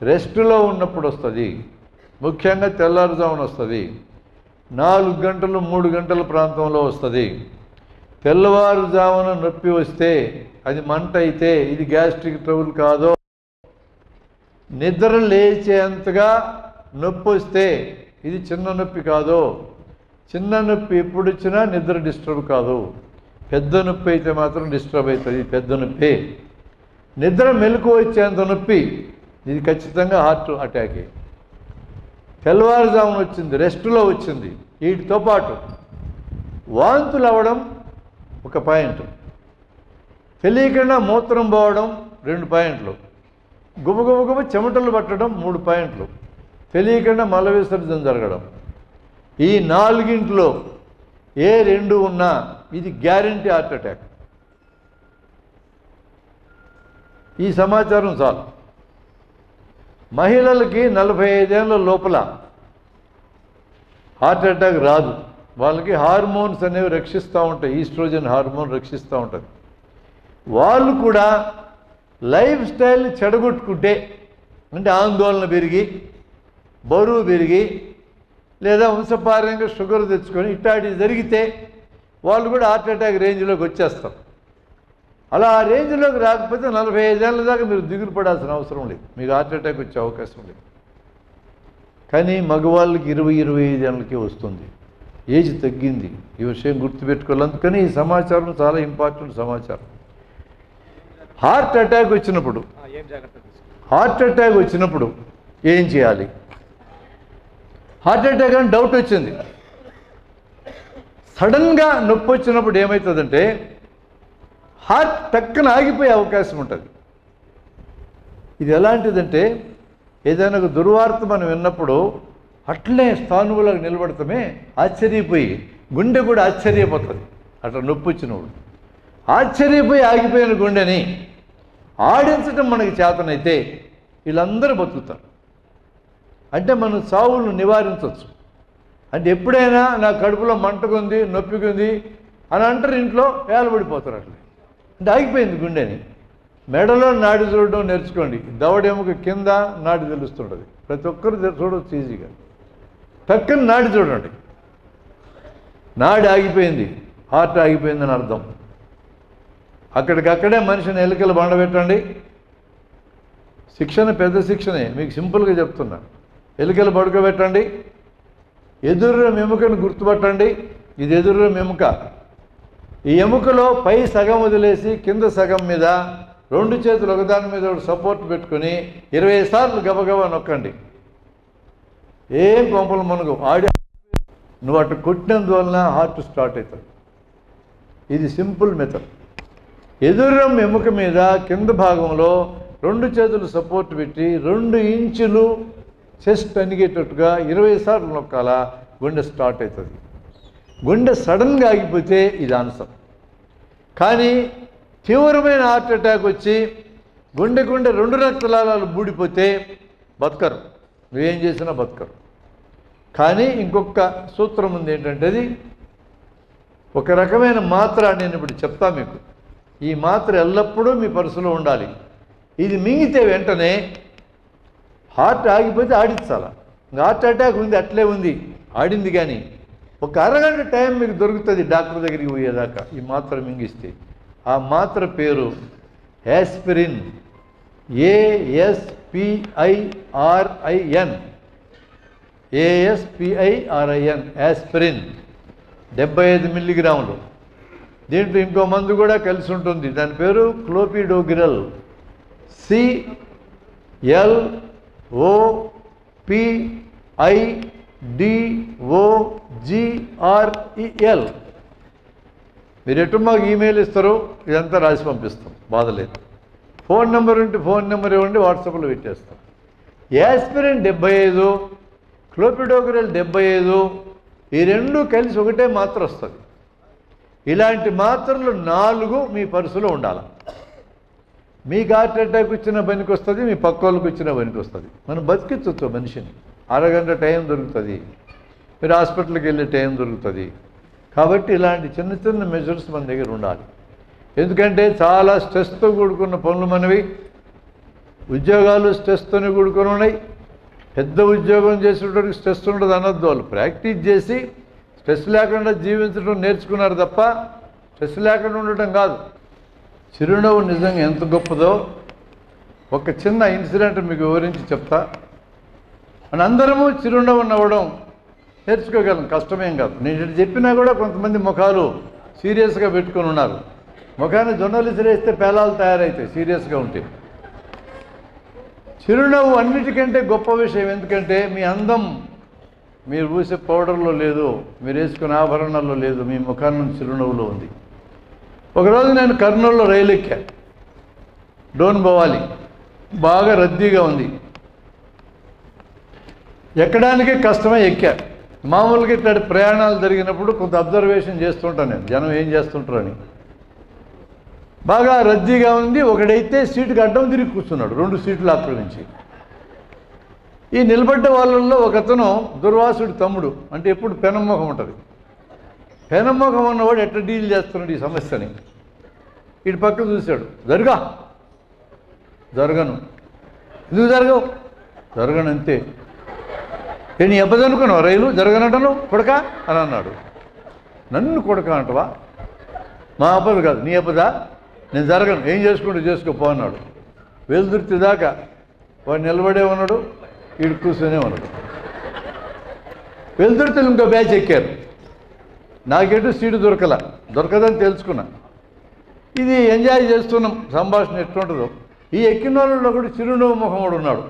రెస్ట్లో ఉన్నప్పుడు వస్తుంది. ముఖ్యంగా తెల్లారుజామున వస్తుంది. 4 గంటలు 3 గంటల ప్రాంతంలో వస్తుంది. తెల్లవారుజామున నొప్పి వస్తే అది మంట అయితే ఇది గ్యాస్ట్రిక్ ట్రబుల్ కాదో. నిద్ర లేచేంతగా నొప్పి వస్తే ఇది చిన్న నొప్పి కాదు. చిన్న నొప్పి ఎప్పుడు వచ్చినా నిద్ర డిస్టర్బ్ కాదు. పెద్ద నొప్పి అయితే మాత్రం డిస్టర్బ్ అవుతుంది, పెద్ద నొప్పి. నిద్ర మెలకు వచ్చేంత నొప్పి ఇది ఖచ్చితంగా హార్ట్ అటాకే. తెల్లవారుజామున వచ్చింది, రెస్ట్లో వచ్చింది. వీటితో పాటు వాంతులు అవ్వడం ఒక పాయింట్, తెలియకుండా మూత్రం పోవడం 2 పాయింట్లు, గుబగుబ చెమటలు పట్టడం 3 పాయింట్లు, తెలియకుండా మల విసర్జన జరగడం. ఈ 4గింట్లో ఏ 2 ఉన్నా ఇది గ్యారంటీ హార్ట్ అటాక్. ఈ సమాచారం చాలు. మహిళలకి 45 ఏళ్ళ లోపల హార్ట్ అటాక్ రాదు. వాళ్ళకి హార్మోన్స్ అనేవి రక్షిస్తూ ఉంటాయి, ఈస్ట్రోజన్ హార్మోన్ రక్షిస్తూ ఉంటుంది. వాళ్ళు కూడా లైఫ్ స్టైల్ని చెడగొట్టుకుంటే, అంటే ఆందోళన పెరిగి బరువు పెరిగి లేదా వంశపారంగా షుగర్ తెచ్చుకొని ఇట్లాంటివి జరిగితే వాళ్ళు కూడా హార్ట్ అటాక్ రేంజ్లోకి వచ్చేస్తారు. అలా ఆ రేంజ్లోకి రాకపోతే 45 ఏళ్ళ దాకా మీరు దిగులు పడాల్సిన అవసరం లేదు, మీకు హార్ట్ అటాక్ వచ్చే అవకాశం లేదు. కానీ మగవాళ్ళకి 20-25 ఏళ్ళకే వస్తుంది, ఏజ్ తగ్గింది. ఈ విషయం గుర్తుపెట్టుకోవాలి. అందుకని ఈ సమాచారం చాలా ఇంపార్టెంట్ సమాచారం. హార్ట్ అటాక్ వచ్చినప్పుడు ఏం చేయాలి? హార్ట్ అటాక్ అని డౌట్ వచ్చింది, సడన్గా నొప్పి వచ్చినప్పుడు ఏమవుతుందంటే హార్ట్ టక్కన ఆగిపోయే అవకాశం ఉంటుంది. ఇది ఎలాంటిదంటే ఏదైనా ఒక దుర్వార్త మనం విన్నప్పుడు అట్లే స్థానువులకు నిలబడతామే, ఆశ్చర్యపోయి గుండె కూడా ఆశ్చర్యపోతుంది. అట్లా నొప్పి వచ్చినప్పుడు ఆశ్చర్యపోయి ఆగిపోయిన గుండెని ఆడించడం మనకి చేతనైతే వీళ్ళందరూ బతుకుతారు. అంటే మనం చావులను నివారించవచ్చు. అంటే ఎప్పుడైనా నా కడుపులో మంటకుంది, నొప్పికుంది అని అంటారు, ఇంట్లో వేలబడిపోతారు. అట్లా అంటే ఆగిపోయింది గుండెని. మెడలో నాడి చూడడం నేర్చుకోండి. దవడెముక కింద నాడి తెలుస్తుంటుంది. ప్రతి ఒక్కరు చూడవచ్చు ఈజీగా. పక్కన నాడి చూడండి, నాడి ఆగిపోయింది, హార్ట్ ఆగిపోయిందని అర్థం. అక్కడికక్కడే మనిషిని ఎలుకలు బండబెట్టండి. శిక్షణ పెద్ద శిక్షణే, మీకు సింపుల్గా చెప్తున్నా. ఎలుకలు పడుకోబెట్టండి, ఎదురు ఎముకను గుర్తుపట్టండి. ఇది ఎదురు ఎముక. ఈ ఎముకలో పై సగం వదిలేసి కింద సగం మీద 2 చేతులు ఒకదాని మీద ఒకటి సపోర్ట్ పెట్టుకుని 20 సార్లు గబగబా నొక్కండి. ఏం కొంపలు మనకు నువ్వు అటు కొట్టినందువలన హార్ట్ స్టార్ట్ అవుతుంది. ఇది సింపుల్ మెథడ్. ఎదురు ఎముక మీద కింద భాగంలో 2 చేతులు సపోర్ట్ పెట్టి 2 ఇంచులు చెస్ట్ అనిగేటట్టుగా 20 సార్లు నొక్కాలా, గుండె స్టార్ట్ అవుతుంది. గుండె సడన్గా ఆగిపోతే ఇది ఆన్సర్. కానీ తీవ్రమైన హార్ట్ అటాక్ వచ్చి గుండె 2 రక్తనాళాలు బూడిపోతే బతకరు, నువ్వేం చేసినా బతకరు. కానీ ఇంకొక సూత్రం ఉంది. ఏంటంటే అది ఒక రకమైన మాత్ర, నేను ఇప్పుడు చెప్తా మీకు. ఈ మాత్ర ఎల్లప్పుడూ మీ పర్సులో ఉండాలి. ఇది మింగితే వెంటనే హార్ట్ ఆగిపోతే ఆడించాలా. హార్ట్ అటాక్ ఉంది, అట్లే ఉంది, ఆడింది. కానీ ఒక అరగంట టైం మీకు దొరుకుతుంది డాక్టర్ దగ్గరికి పోయేదాకా ఈ మాత్ర మింగిస్తే. ఆ మాత్ర పేరు యాస్పిరిన్. ASPIRIN. యాస్పిరిన్ 75 మిల్లీగ్రాములు. దీంట్లో ఇంకో మందు కూడా కలిసి ఉంటుంది, దాని పేరు క్లోపిడోగ్రిల్. CLOPIDOGREL. మీరు ఎటు మాకు ఈమెయిల్ ఇస్తారో ఇదంతా రాసి పంపిస్తాం, బాధలేదు. ఫోన్ నెంబర్ ఉంటే ఫోన్ నెంబర్ ఇవ్వండి, వాట్సాప్లో పెట్టేస్తాం. యాస్పిరిన్ 75, క్లోపిడోగ్రిల్ 75, ఈ 2 కలిసి ఒకటే మాత్ర వస్తుంది. ఇలాంటి మాత్రలు 4 మీ పర్సులో ఉండాలి. మీకు హార్ట్ అటాక్ వచ్చిన పనికి వస్తుంది, మీ పక్క వాళ్ళకి వచ్చిన పనికి వస్తుంది. మనం బతికించవచ్చు మనిషిని. అరగంట టైం దొరుకుతుంది, మీరు హాస్పిటల్కి వెళ్ళే టైం దొరుకుతుంది. కాబట్టి ఇలాంటి చిన్న చిన్న మెజర్స్ మన దగ్గర ఉండాలి. ఎందుకంటే చాలా స్ట్రెస్తో కూడుకున్న పనులు మనవి. ఉద్యోగాలు స్ట్రెస్తోనే కూడుకొని ఉన్నాయి. పెద్ద ఉద్యోగం చేసేటోడికి స్ట్రెస్ ఉండదు అనొద్దు. వాళ్ళు ప్రాక్టీస్ చేసి స్ట్రెస్ లేకుండా జీవించడం నేర్చుకున్నారు తప్ప స్ట్రెస్ లేకుండా ఉండటం కాదు. చిరునవ్వు నిజంగా ఎంత గొప్పదో ఒక చిన్న ఇన్సిడెంట్ మీకు వివరించి చెప్తా. మన అందరము చిరునవ్వు నవ్వడం నేర్చుకోగలం, కష్టమేం కాదు. నేను చెప్పినా కూడా కొంతమంది ముఖాలు సీరియస్గా పెట్టుకొని ఉన్నారు. ముఖాన్ని జొన్నలు విసిరేస్తే పేలాలు తయారవుతాయి సీరియస్గా ఉంటే. చిరునవ్వు అన్నిటికంటే గొప్ప విషయం. ఎందుకంటే మీ అందం మీరు పూసే పౌడర్లో లేదు, మీరు వేసుకునే ఆభరణాల్లో లేదు, మీ ముఖాన్ని చిరునవ్వులో ఉంది. ఒకరోజు నేను కర్నూలులో రైలు ఎక్కా. డోన్ పోవాలి, బాగా రద్దీగా ఉంది, ఎక్కడానికే కష్టమే. ఎక్కా. మామూలుగా ఇట్లాంటి ప్రయాణాలు జరిగినప్పుడు కొంత అబ్జర్వేషన్ చేస్తుంటాను నేను, జనం ఏం చేస్తుంటారని. బాగా రద్దీగా ఉంది. ఒకడైతే సీటుకి అడ్డం తిరిగి కూర్చున్నాడు, 2 సీట్లు ఆక్రమించి. ఈ నిలబడ్డ వాళ్ళల్లో ఒకతను దుర్వాసుడి తమ్ముడు, అంటే ఎప్పుడు పెనమ్మోహం ఉంటుంది. పెనమ్మోహం ఉన్నవాడు ఎట్లా డీల్ చేస్తున్నాడు ఈ సమస్యని. ఇటు పక్క చూశాడు, జరగను. ఎందుకు జరగవు? జరగను అంతే. నేను ఎబ్బదనుకున్నావు రైలు జరగనంటను కొడక అని అన్నాడు. నన్ను కొడక అంటవా? మా అబ్బదు కాదు, నీ అబ్బదా? నేను జరగను, ఏం చేసుకుంటూ చేసుకోపో అన్నాడు. వెలుదుర్తి దాకా వాడు నిలబడే ఉన్నాడు, వీడు కూర్చొనే ఉన్నాడు. వెలుదుర్తిలో ఇంకో బ్యాచ్ ఎక్కారు. నాకెటు సీటు దొరకదని తెలుసుకున్నా. ఇది ఎంజాయ్ చేస్తున్నాం, సంభాషణ ఎట్లుంటుందో. ఈ ఎక్కిన వాళ్ళలో కూడా చిరునవ్వు ముఖం కూడా ఉన్నాడు.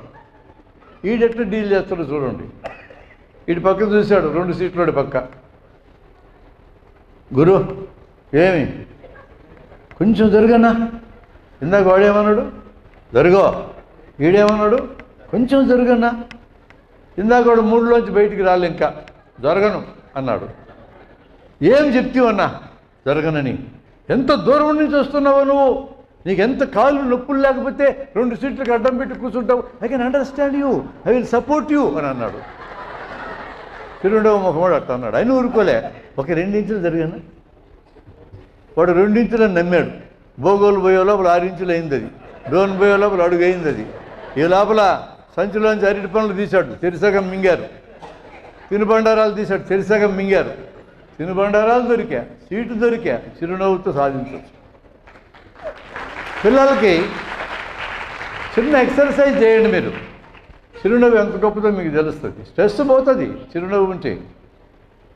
ఈడెట్లా డీల్ చేస్తాడో చూడండి. ఇటు పక్క చూశాడు, 2 సీట్లోడి పక్క. గురు ఏమి కొంచెం జరగనా? ఇందాక వాడేమన్నాడు జరగో, ఈడేమన్నాడు కొంచెం జరగనా? ఇందాక వాడు 3లోంచి బయటికి రాలి, ఇంకా జరగను అన్నాడు. ఏం చెప్తావన్నా జరగనని? ఎంత దూరం నుంచి వస్తున్నావు నువ్వు? నీకు ఎంత కాళ్ళు నొప్పులు లేకపోతే 2 సీట్లకు అడ్డం పెట్టి కూర్చుంటావు, I can understand you, I will support you అని అన్నాడు. చిరునవ్వు ముఖమాడు అట్లా అన్నాడు. ఆయన ఊరుకోలే. ఒక 2 ఇంచులు జరిగాను. వాడు 2 ఇంచులని నమ్మాడు. భోగోలు పోయే లోపల 6 ఇంచులు అయింది. అది డోన్ పోయే లోపల అడుగు అయింది. అది ఈ లోపల సంచిలోంచి అరటి పనులు తీశాడు, తెరిసగం మింగారు. తినుబండారాలు తీశాడు, తెరిసగం మింగారు. తినుబండారాలు దొరికా, సీటు దొరికా, చిరునవ్వుతో సాధించవచ్చు. పిల్లలకి చిన్న ఎక్సర్సైజ్ చేయండి మీరు. చిరునవ్వు ఎంత గొప్పదో మీకు తెలుస్తుంది. స్ట్రెస్ పోతుంది చిరునవ్వు ఉంటే.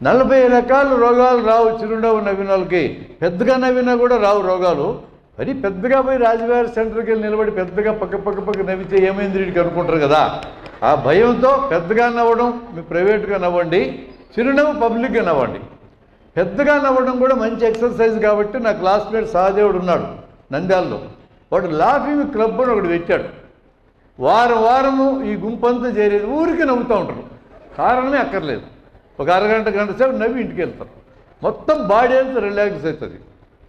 40 రకాల రోగాలు రావు చిరునవ్వు నవ్విన వాళ్ళకి. పెద్దగా నవ్వినా కూడా రావు రోగాలు. మరి పెద్దగా పోయి రాజువారి సెంటర్కి వెళ్ళి నిలబడి పెద్దగా పక్క నవ్వితే ఏమైంది వీడికి అనుకుంటారు కదా. ఆ భయంతో పెద్దగా నవ్వడం మీ ప్రైవేట్గా నవ్వండి, చిరునవ్వు పబ్లిక్గా నవ్వండి. పెద్దగా నవ్వడం కూడా మంచి ఎక్సర్సైజ్ కాబట్టి నా క్లాస్మేట్ సహదేవుడు ఉన్నాడు నంద్యాలలో. వాడు లాఫింగ్ క్లబ్ అని ఒకటి పెట్టాడు. వారము ఈ గుంపంతా చేరేది ఊరికి నవ్వుతూ ఉంటారు, కారణమే అక్కర్లేదు. ఒక అరగంట గంట సేపు నవ్వి ఇంటికి వెళ్తారు. మొత్తం బాడీ అంతా రిలాక్స్ అవుతుంది.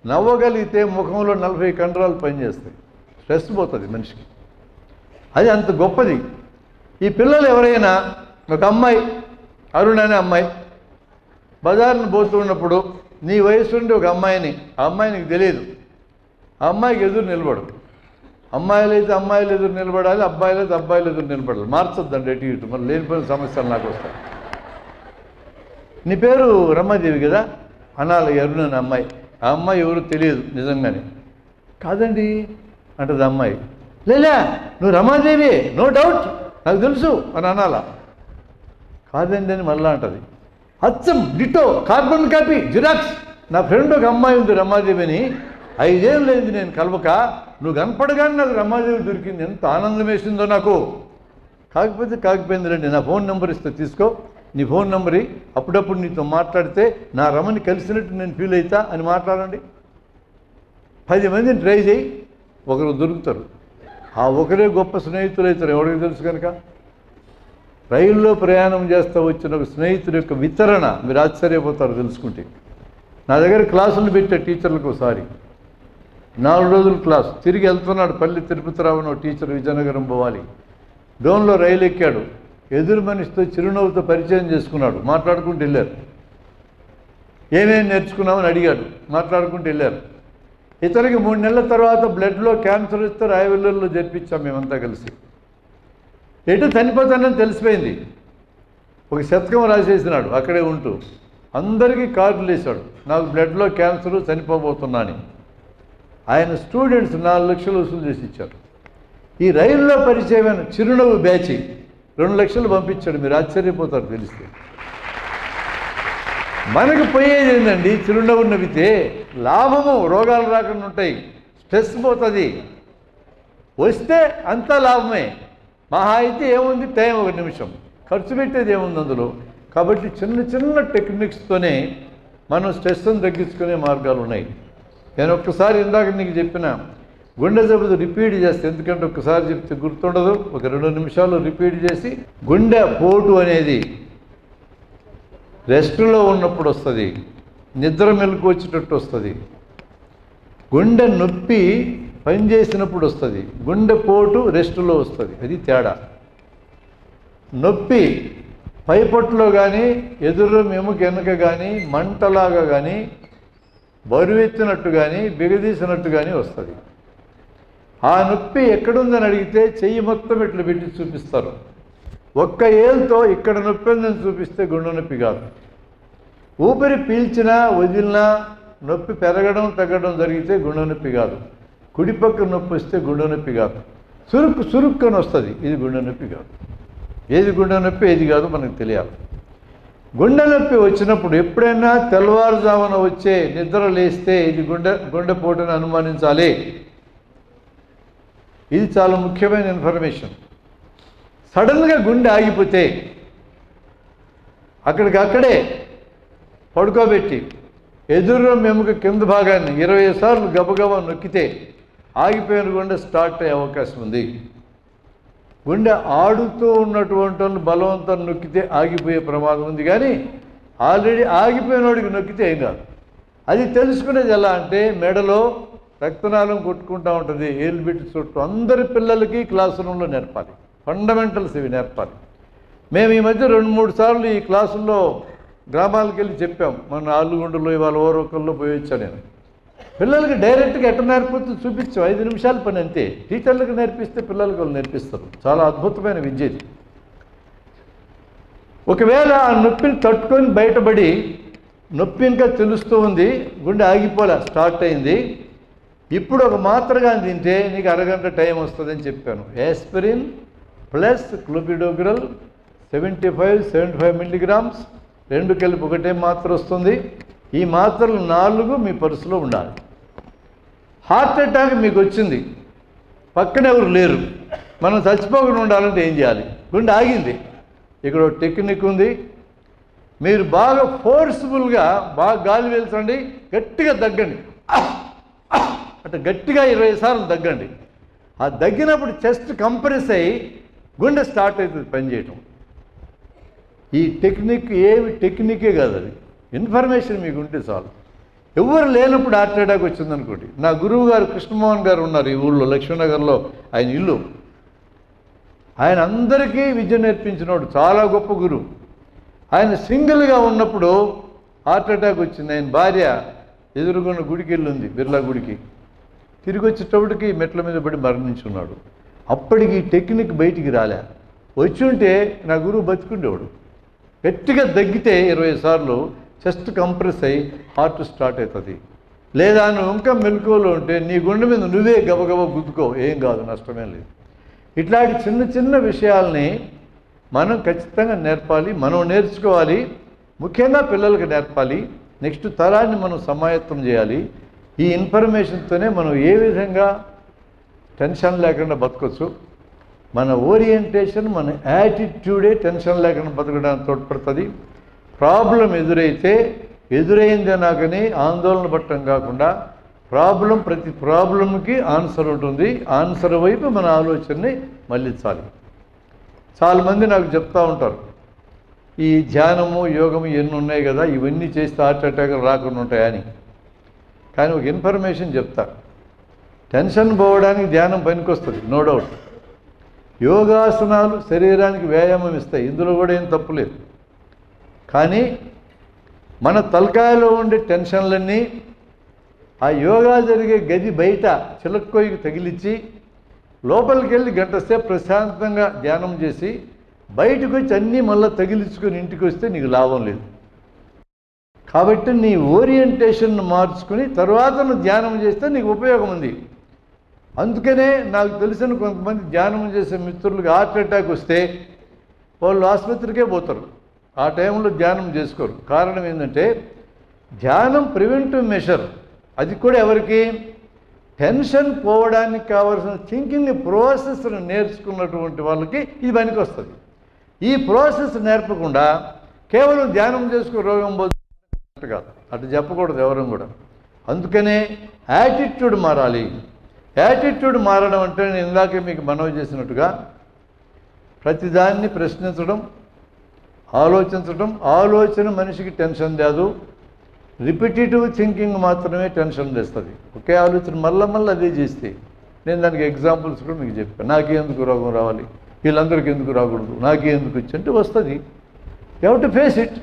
నవ్వగలిగితే ముఖంలో 40 కండరాలు పనిచేస్తాయి, స్ట్రెస్ పోతుంది మనిషికి. అది అంత గొప్పది. ఈ పిల్లలు ఎవరైనా, ఒక అమ్మాయి అరుణ్ అనే అమ్మాయి బజార్ను పోతూ ఉన్నప్పుడు నీ వయసు ఉండి ఒక అమ్మాయిని, ఆ అమ్మాయి నీకు తెలియదు, ఆ అమ్మాయికి ఎదురు నిలబడు. అమ్మాయిలు అయితే అమ్మాయిలు ఎదురు నిలబడాలి, అబ్బాయిలు అయితే అబ్బాయిలు ఎదురు నిలబడాలి. మార్చొద్దండి ఎటు ఇటు, మరి లేనిపోయిన సమస్యలు నాకు వస్తాయి. నీ పేరు రమాదేవి కదా అనాలి అరుణ్ అనే అమ్మాయి. ఆ అమ్మాయి ఎవరు తెలియదు నిజంగానే. కాదండి అంటది అమ్మాయి. లేదా నువ్వు రమాదేవి, నో డౌట్, నాకు తెలుసు అని అనాలా. కాదండి అని మళ్ళా అంటది. అచ్చం డిటో, కార్బన్ కాపీ, జిరాక్స్. నా ఫ్రెండ్ ఒక అమ్మాయి ఉంది రమాదేవి అని, 5 ఏళ్ళు లేదు నేను కలవక, నువ్వు కనపడగానే నాకు రమాదేవి దొరికింది, ఎంత ఆనందం వేసిందో నాకు. కాకపోయింది రండి, నా ఫోన్ నెంబర్ ఇస్తే తీసుకో, నీ ఫోన్ నెంబర్ అప్పుడప్పుడు నీతో మాట్లాడితే నా రమని కలిసినట్టు నేను ఫీల్ అవుతా అని మాట్లాడండి. 10 మందిని ట్రై చేయి, ఒకరు దొరుకుతారు. ఆ ఒకరే గొప్ప స్నేహితులు అవుతారు, ఎవరికి తెలుసు కనుక. రైల్లో ప్రయాణం చేస్తూ వచ్చిన ఒక స్నేహితుడి యొక్క వితరణ మీరు ఆశ్చర్యపోతారు తెలుసుకుంటే. నా దగ్గర క్లాసులు పెట్టే టీచర్లకు ఒకసారి 4 రోజుల క్లాస్. తిరిగి వెళ్తున్నాడు పల్లి తిరుపతిరావు టీచర్ విజయనగరం పోవాలి. డోన్లో రైలు ఎక్కాడు. ఎదురు మనిషితో చిరునవ్వుతో పరిచయం చేసుకున్నాడు. మాట్లాడుకుంటూ వెళ్ళారు. ఏమేమి నేర్చుకున్నామని అడిగాడు. మాట్లాడుకుంటూ వెళ్ళారు. ఇతనికి 3 నెలల తర్వాత బ్లడ్లో క్యాన్సర్ ఇస్తే రాయవెల్లూరులో జరిపించాం మేమంతా కలిసి. ఎటు చనిపోతానని తెలిసిపోయింది. ఒక శతకం రాసేసినాడు అక్కడే ఉంటూ. అందరికీ కార్డులు వేశాడు, నాకు బ్లడ్లో క్యాన్సరు, చనిపోబోతున్నా అని. ఆయన స్టూడెంట్స్ 4 లక్షలు వసూలు చేసి ఇచ్చారు. ఈ రైల్లో పరిచయమైన చిరునవ్వు బ్యాచి 2 లక్షలు పంపించాడు. మీరు ఆశ్చర్యపోతారు తెలిస్తే. మనకు పోయేది ఏంటండి, చిరునవ్వు నవ్వితే లాభము, రోగాలు రాకుండా ఉంటాయి, స్ట్రెస్ పోతుంది. వస్తే అంతా లాభమే. మహా అయితే ఏముంది, టైం 1 నిమిషం, ఖర్చు పెట్టేది ఏముంది అందులో. కాబట్టి చిన్న టెక్నిక్స్తోనే మనం స్ట్రెస్ని తగ్గించుకునే మార్గాలు ఉన్నాయి. నేను ఒక్కసారి ఇందాక నీకు చెప్పిన గుండె జబ్బులు రిపీట్ చేస్తే, ఎందుకంటే ఒక్కసారి చెప్తే గుర్తుండదు, ఒక 2 నిమిషాలు రిపీట్ చేసి. గుండె పోటు అనేది రెస్ట్లో ఉన్నప్పుడు వస్తుంది, నిద్ర మెలకు వచ్చేటట్టు వస్తుంది. గుండె నొప్పి పనిచేసినప్పుడు వస్తుంది, గుండె పోటు రెస్టులో వస్తుంది. అది తేడా. నొప్పి పైపొట్టులో కానీ ఎదురు ఎముక వెనుక కానీ మంటలాగా కానీ బరువెత్తినట్టు కానీ బిగదీసినట్టు కానీ వస్తుంది. ఆ నొప్పి ఎక్కడుందని అడిగితే చెయ్యి మొత్తం ఇట్లా పెట్టి చూపిస్తారు. ఒక్క ఏళ్ళతో ఇక్కడ నొప్పి ఉందని చూపిస్తే గుండె నొప్పి కాదు. ఊపిరి పీల్చినా వదిలినా నొప్పి పెరగడం తగ్గడం జరిగితే గుండె నొప్పి కాదు. కుడిపక్క నొప్పి వస్తే గుండె నొప్పి కాదు. సురుక్కని వస్తుంది, ఇది గుండె నొప్పి కాదు. ఏది గుండె నొప్పి ఏది కాదు మనకు తెలియాలి. గుండె నొప్పి వచ్చినప్పుడు ఎప్పుడైనా తెల్లవారుజామున వచ్చే నిద్ర లేస్తే ఇది గుండెపోటుని అనుమానించాలి. ఇది చాలా ముఖ్యమైన ఇన్ఫర్మేషన్. సడన్గా గుండె ఆగిపోతే అక్కడికక్కడే పడుకోబెట్టి ఎదురు ఎముక కింద భాగాన్ని 20 సార్లు గబగబా నొక్కితే ఆగిపోయిన గుండె స్టార్ట్ అయ్యే అవకాశం ఉంది. గుండె ఆడుతూ ఉన్నటువంటి వాళ్ళు బలవంతం నొక్కితే ఆగిపోయే ప్రమాదం ఉంది. కానీ ఆల్రెడీ ఆగిపోయిన వాడికి నొక్కితే ఏం కాదు. అది తెలుసుకునేది ఎలా అంటే మెడలో రక్తనాళం కొట్టుకుంటూ ఉంటుంది, ఏలు బిట్టు చుట్టూ. అందరి పిల్లలకి క్లాస్ రూమ్లో నేర్పాలి, ఫండమెంటల్స్ ఇవి నేర్పాలి. మేము ఈ మధ్య 2-3 సార్లు ఈ క్లాసుల్లో గ్రామాలకు వెళ్ళి చెప్పాం. మన ఆలుగుండలో ఇవాళ ఓరొకల్లో పోయి వచ్చాను నేను. పిల్లలకి డైరెక్ట్గా ఎట్లా నేర్పొచ్చు చూపించాం, 5 నిమిషాల పని అంతే. టీచర్లకు నేర్పిస్తే పిల్లలకి వాళ్ళు నేర్పిస్తారు. చాలా అద్భుతమైన విద్య ఇది. ఒకవేళ ఆ నొప్పిని తట్టుకొని బయటపడి, నొప్పి ఇంకా తెలుస్తూ ఉంది, గుండె ఆగిపోలే, స్టార్ట్ అయింది, ఇప్పుడు ఒక మాత్రగా తింటే నీకు అరగంట టైం వస్తుందని చెప్పాను. యాస్పిరిన్ ప్లస్ క్లోపిడోగ్రల్ 75 మిల్లీగ్రామ్స్, 2 కలిపి ఒకటే మాత్ర వస్తుంది. ఈ మాత్రలు 4 మీ పర్సులో ఉండాలి. హార్ట్ అటాక్ మీకు వచ్చింది, పక్కన ఎవరు లేరు, మనం చచ్చిపోకుండా ఉండాలంటే ఏం చేయాలి? గుండె ఆగింది, ఇక్కడ టెక్నిక్ ఉంది. మీరు బాగా ఫోర్స్ఫుల్గా బాగా గాలి పీల్చండి, గట్టిగా దగ్గండి, అటు గట్టిగా 20 సార్లు దగ్గండి. ఆ దగ్గినప్పుడు చెస్ట్ కంప్రెస్ అయ్యి గుండె స్టార్ట్ అవుతుంది పనిచేయటం. ఈ టెక్నిక్ ఏమి టెక్నికే కాదు, అది ఇన్ఫర్మేషన్ మీకు ఉంటే చాలు. ఎవరు లేనప్పుడు హార్ట్ అటాక్ వచ్చిందనుకోండి. నా గురువు గారు కృష్ణమోహన్ గారు ఉన్నారు ఈ ఊళ్ళో, లక్ష్మీనగర్లో ఆయన ఇల్లు. ఆయన అందరికీ విద్య నేర్పించినోడు, చాలా గొప్ప గురువు. ఆయన సింగిల్గా ఉన్నప్పుడు హార్ట్ అటాక్ వచ్చింది. ఆయన భార్య ఎదురుగున్న గుడికి వెళ్ళింది, బిర్లా గుడికి. తిరిగి వచ్చేటప్పటికి మెట్ల మీద పడి మరణించున్నాడు. అప్పటికి ఈ టెక్నిక్ బయటికి రాలే. వచ్చి ఉంటే నా గురువు బతుకుండేవాడు. గట్టిగా దగ్గితే 20 సార్లు చెస్ట్ కంప్రెస్ అయ్యి హార్ట్ స్టార్ట్ అవుతుంది. లేదా నువ్వు ఇంకా మెలకువలో ఉంటే నీ గుండె మీద నువ్వే గబగబ గుద్దుకో, ఏం కాదు, నష్టమేం లేదు. ఇట్లాంటి చిన్న చిన్న విషయాల్ని మనం ఖచ్చితంగా నేర్పాలి, మనం నేర్చుకోవాలి. ముఖ్యంగా పిల్లలకు నేర్పాలి. నెక్స్ట్ తరాన్ని మనం సమాయత్తం చేయాలి. ఈ ఇన్ఫర్మేషన్తోనే మనం ఏ విధంగా టెన్షన్ లేకుండా బతకొచ్చు. మన ఓరియంటేషన్, మన యాటిట్యూడే టెన్షన్ లేకుండా బతకడానికి తోడ్పడుతుంది. ప్రాబ్లం ఎదురైతే ఎదురైందే నాకని ఆందోళన పట్టడం కాకుండా, ప్రతి ప్రాబ్లంకి ఆన్సర్ ఉంటుంది. ఆన్సర్ వైపు మన ఆలోచనని మళ్ళించాలి. చాలామంది నాకు చెప్తూ ఉంటారు, ఈ ధ్యానము యోగము ఎన్ని ఉన్నాయి కదా, ఇవన్నీ చేస్తే హార్ట్ అటాక్ రాకుండా ఉంటాయని. కానీ ఒక ఇన్ఫర్మేషన్ చెప్తా, టెన్షన్ పోవడానికి ధ్యానం పనికొస్తుంది, నో డౌట్. యోగాసనాలు శరీరానికి వ్యాయామం ఇస్తాయి, ఇందులో కూడా ఏం తప్పులేదు. కానీ మన తలకాయలో ఉండే టెన్షన్లన్నీ ఆ యోగా జరిగే గది బయట చిలక్కోయికి తగిలించి లోపలికి వెళ్ళి గంట సేపు ప్రశాంతంగా ధ్యానం చేసి బయటకు వచ్చి అన్నీ మళ్ళీ తగిలించుకొని ఇంటికి వస్తే నీకు లాభం లేదు. కాబట్టి నీ ఓరియంటేషన్ను మార్చుకుని తర్వాత నువ్వు ధ్యానం చేస్తే నీకు ఉపయోగం ఉంది. అందుకనే నాకు తెలిసిన కొంతమంది ధ్యానం చేసే మిత్రులకు హార్ట్ అటాక్ వస్తే వాళ్ళు ఆసుపత్రికే పోతారు, ఆ టైంలో ధ్యానం చేసుకోరు. కారణం ఏంటంటే ధ్యానం ప్రివెంటివ్ మెషర్. అది కూడా ఎవరికి? టెన్షన్ పోవడానికి కావాల్సిన థింకింగ్ ప్రాసెస్ను నేర్చుకున్నటువంటి వాళ్ళకి ఇది పనికి వస్తుంది. ఈ ప్రాసెస్ నేర్పకుండా కేవలం ధ్యానం చేసుకుని రోగం పోతుంది కాదు, అటు చెప్పకూడదు ఎవరం కూడా. అందుకనే యాటిట్యూడ్ మారాలి. యాటిట్యూడ్ మారడం అంటే నేను ఇందాకే మీకు మనవి చేసినట్టుగా ప్రతిదాన్ని ప్రశ్నించడం, ఆలోచించడం. ఆలోచన మనిషికి టెన్షన్ లేదు, రిపిటేటివ్ థింకింగ్ మాత్రమే టెన్షన్ తెస్తుంది. ఒకే ఆలోచన మళ్ళీ అదే చేస్తే. నేను దానికి ఎగ్జాంపుల్స్ కూడా మీకు చెప్పాను. నాకే ఎందుకు రోగం రావాలి, వీళ్ళందరికీ ఎందుకు రాకూడదు, నాకే ఎందుకు వచ్చి అంటే వస్తుంది. You have to face it.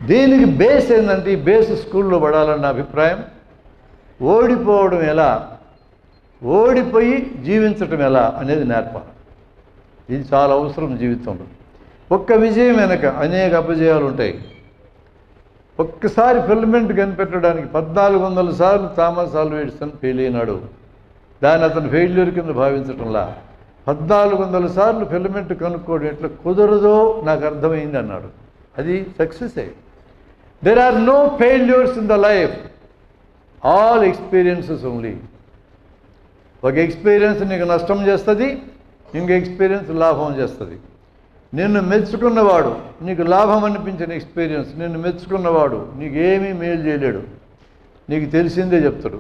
దీనికి బేస్ ఏంటంటే ఈ బేస్ స్కూల్లో పడాలన్న అభిప్రాయం. ఓడిపోవడం ఎలా, ఓడిపోయి జీవించటం ఎలా అనేది నేర్పాలి. ఇది చాలా అవసరం జీవితంలో. ఒక్క విజయం వెనక అనేక అపజయాలు ఉంటాయి. ఒక్కసారి ఫిల్మెంట్ కనిపెట్టడానికి 1400 సార్లు థామస్ ఆల్వా ఎడిసన్ ఫెయిల్ అయినాడు. దాన్ని అతను ఫెయిల్యూర్ కింద భావించటంలా 1400 సార్లు ఫిల్మెంట్ కనుక్కోవడం ఎట్లా కుదరదో నాకు అర్థమైంది అన్నాడు. అది సక్సెసే. There are no failures in the life, all experiences only. ఒక ఎక్స్పీరియన్స్ నీకు నష్టం చేస్తుంది, ఇంకో ఎక్స్పీరియన్స్ లాభం చేస్తుంది. నిన్ను మెచ్చుకున్నవాడు, నీకు లాభం అనిపించిన ఎక్స్పీరియన్స్, నిన్ను మెచ్చుకున్నవాడు నీకు ఏమీ మేలు చేయలేడు, నీకు తెలిసిందే చెప్తాడు.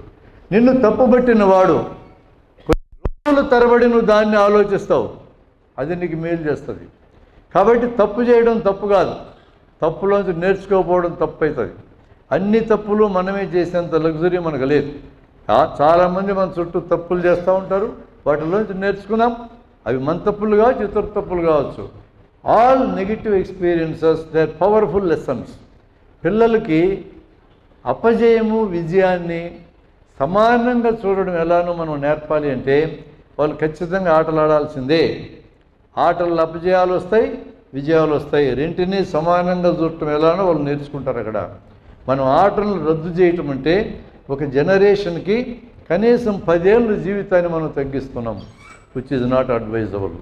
నిన్ను తప్పుబట్టినవాడు రోజుల తరబడి నువ్వు దాన్ని ఆలోచిస్తావు, అది నీకు మేలు చేస్తుంది. కాబట్టి తప్పు చేయడం తప్పు కాదు, తప్పులోంచి నేర్చుకోకపోవడం తప్పు అవుతుంది. అన్ని తప్పులు మనమే చేసేంత లగ్జరీ మనకు లేదు. చాలామంది మన చుట్టూ తప్పులు చేస్తూ ఉంటారు, వాటిలోంచి నేర్చుకున్నాం. అవి మన తప్పులు కావచ్చు, ఇతర తప్పులు కావచ్చు. All negative experiences they are powerful lessons. పిల్లలకి అపజయము విజయాన్ని సమానంగా చూడడం ఎలానో మనం నేర్పాలి అంటే వాళ్ళు ఖచ్చితంగా ఆటలు ఆడాల్సిందే. ఆటల్లో అపజయాలు వస్తాయి, విజయాలు వస్తాయి, రెంటిని సమానంగా చూడటం ఎలానో వాళ్ళు నేర్చుకుంటారు. అక్కడ మనం ఆటలను రద్దు చేయటం అంటే ఒక జనరేషన్కి కనీసం 10 ఏళ్ళ జీవితాన్ని మనం తగ్గిస్తున్నాం, విచ్ ఈజ్ నాట్ అడ్వైజబుల్.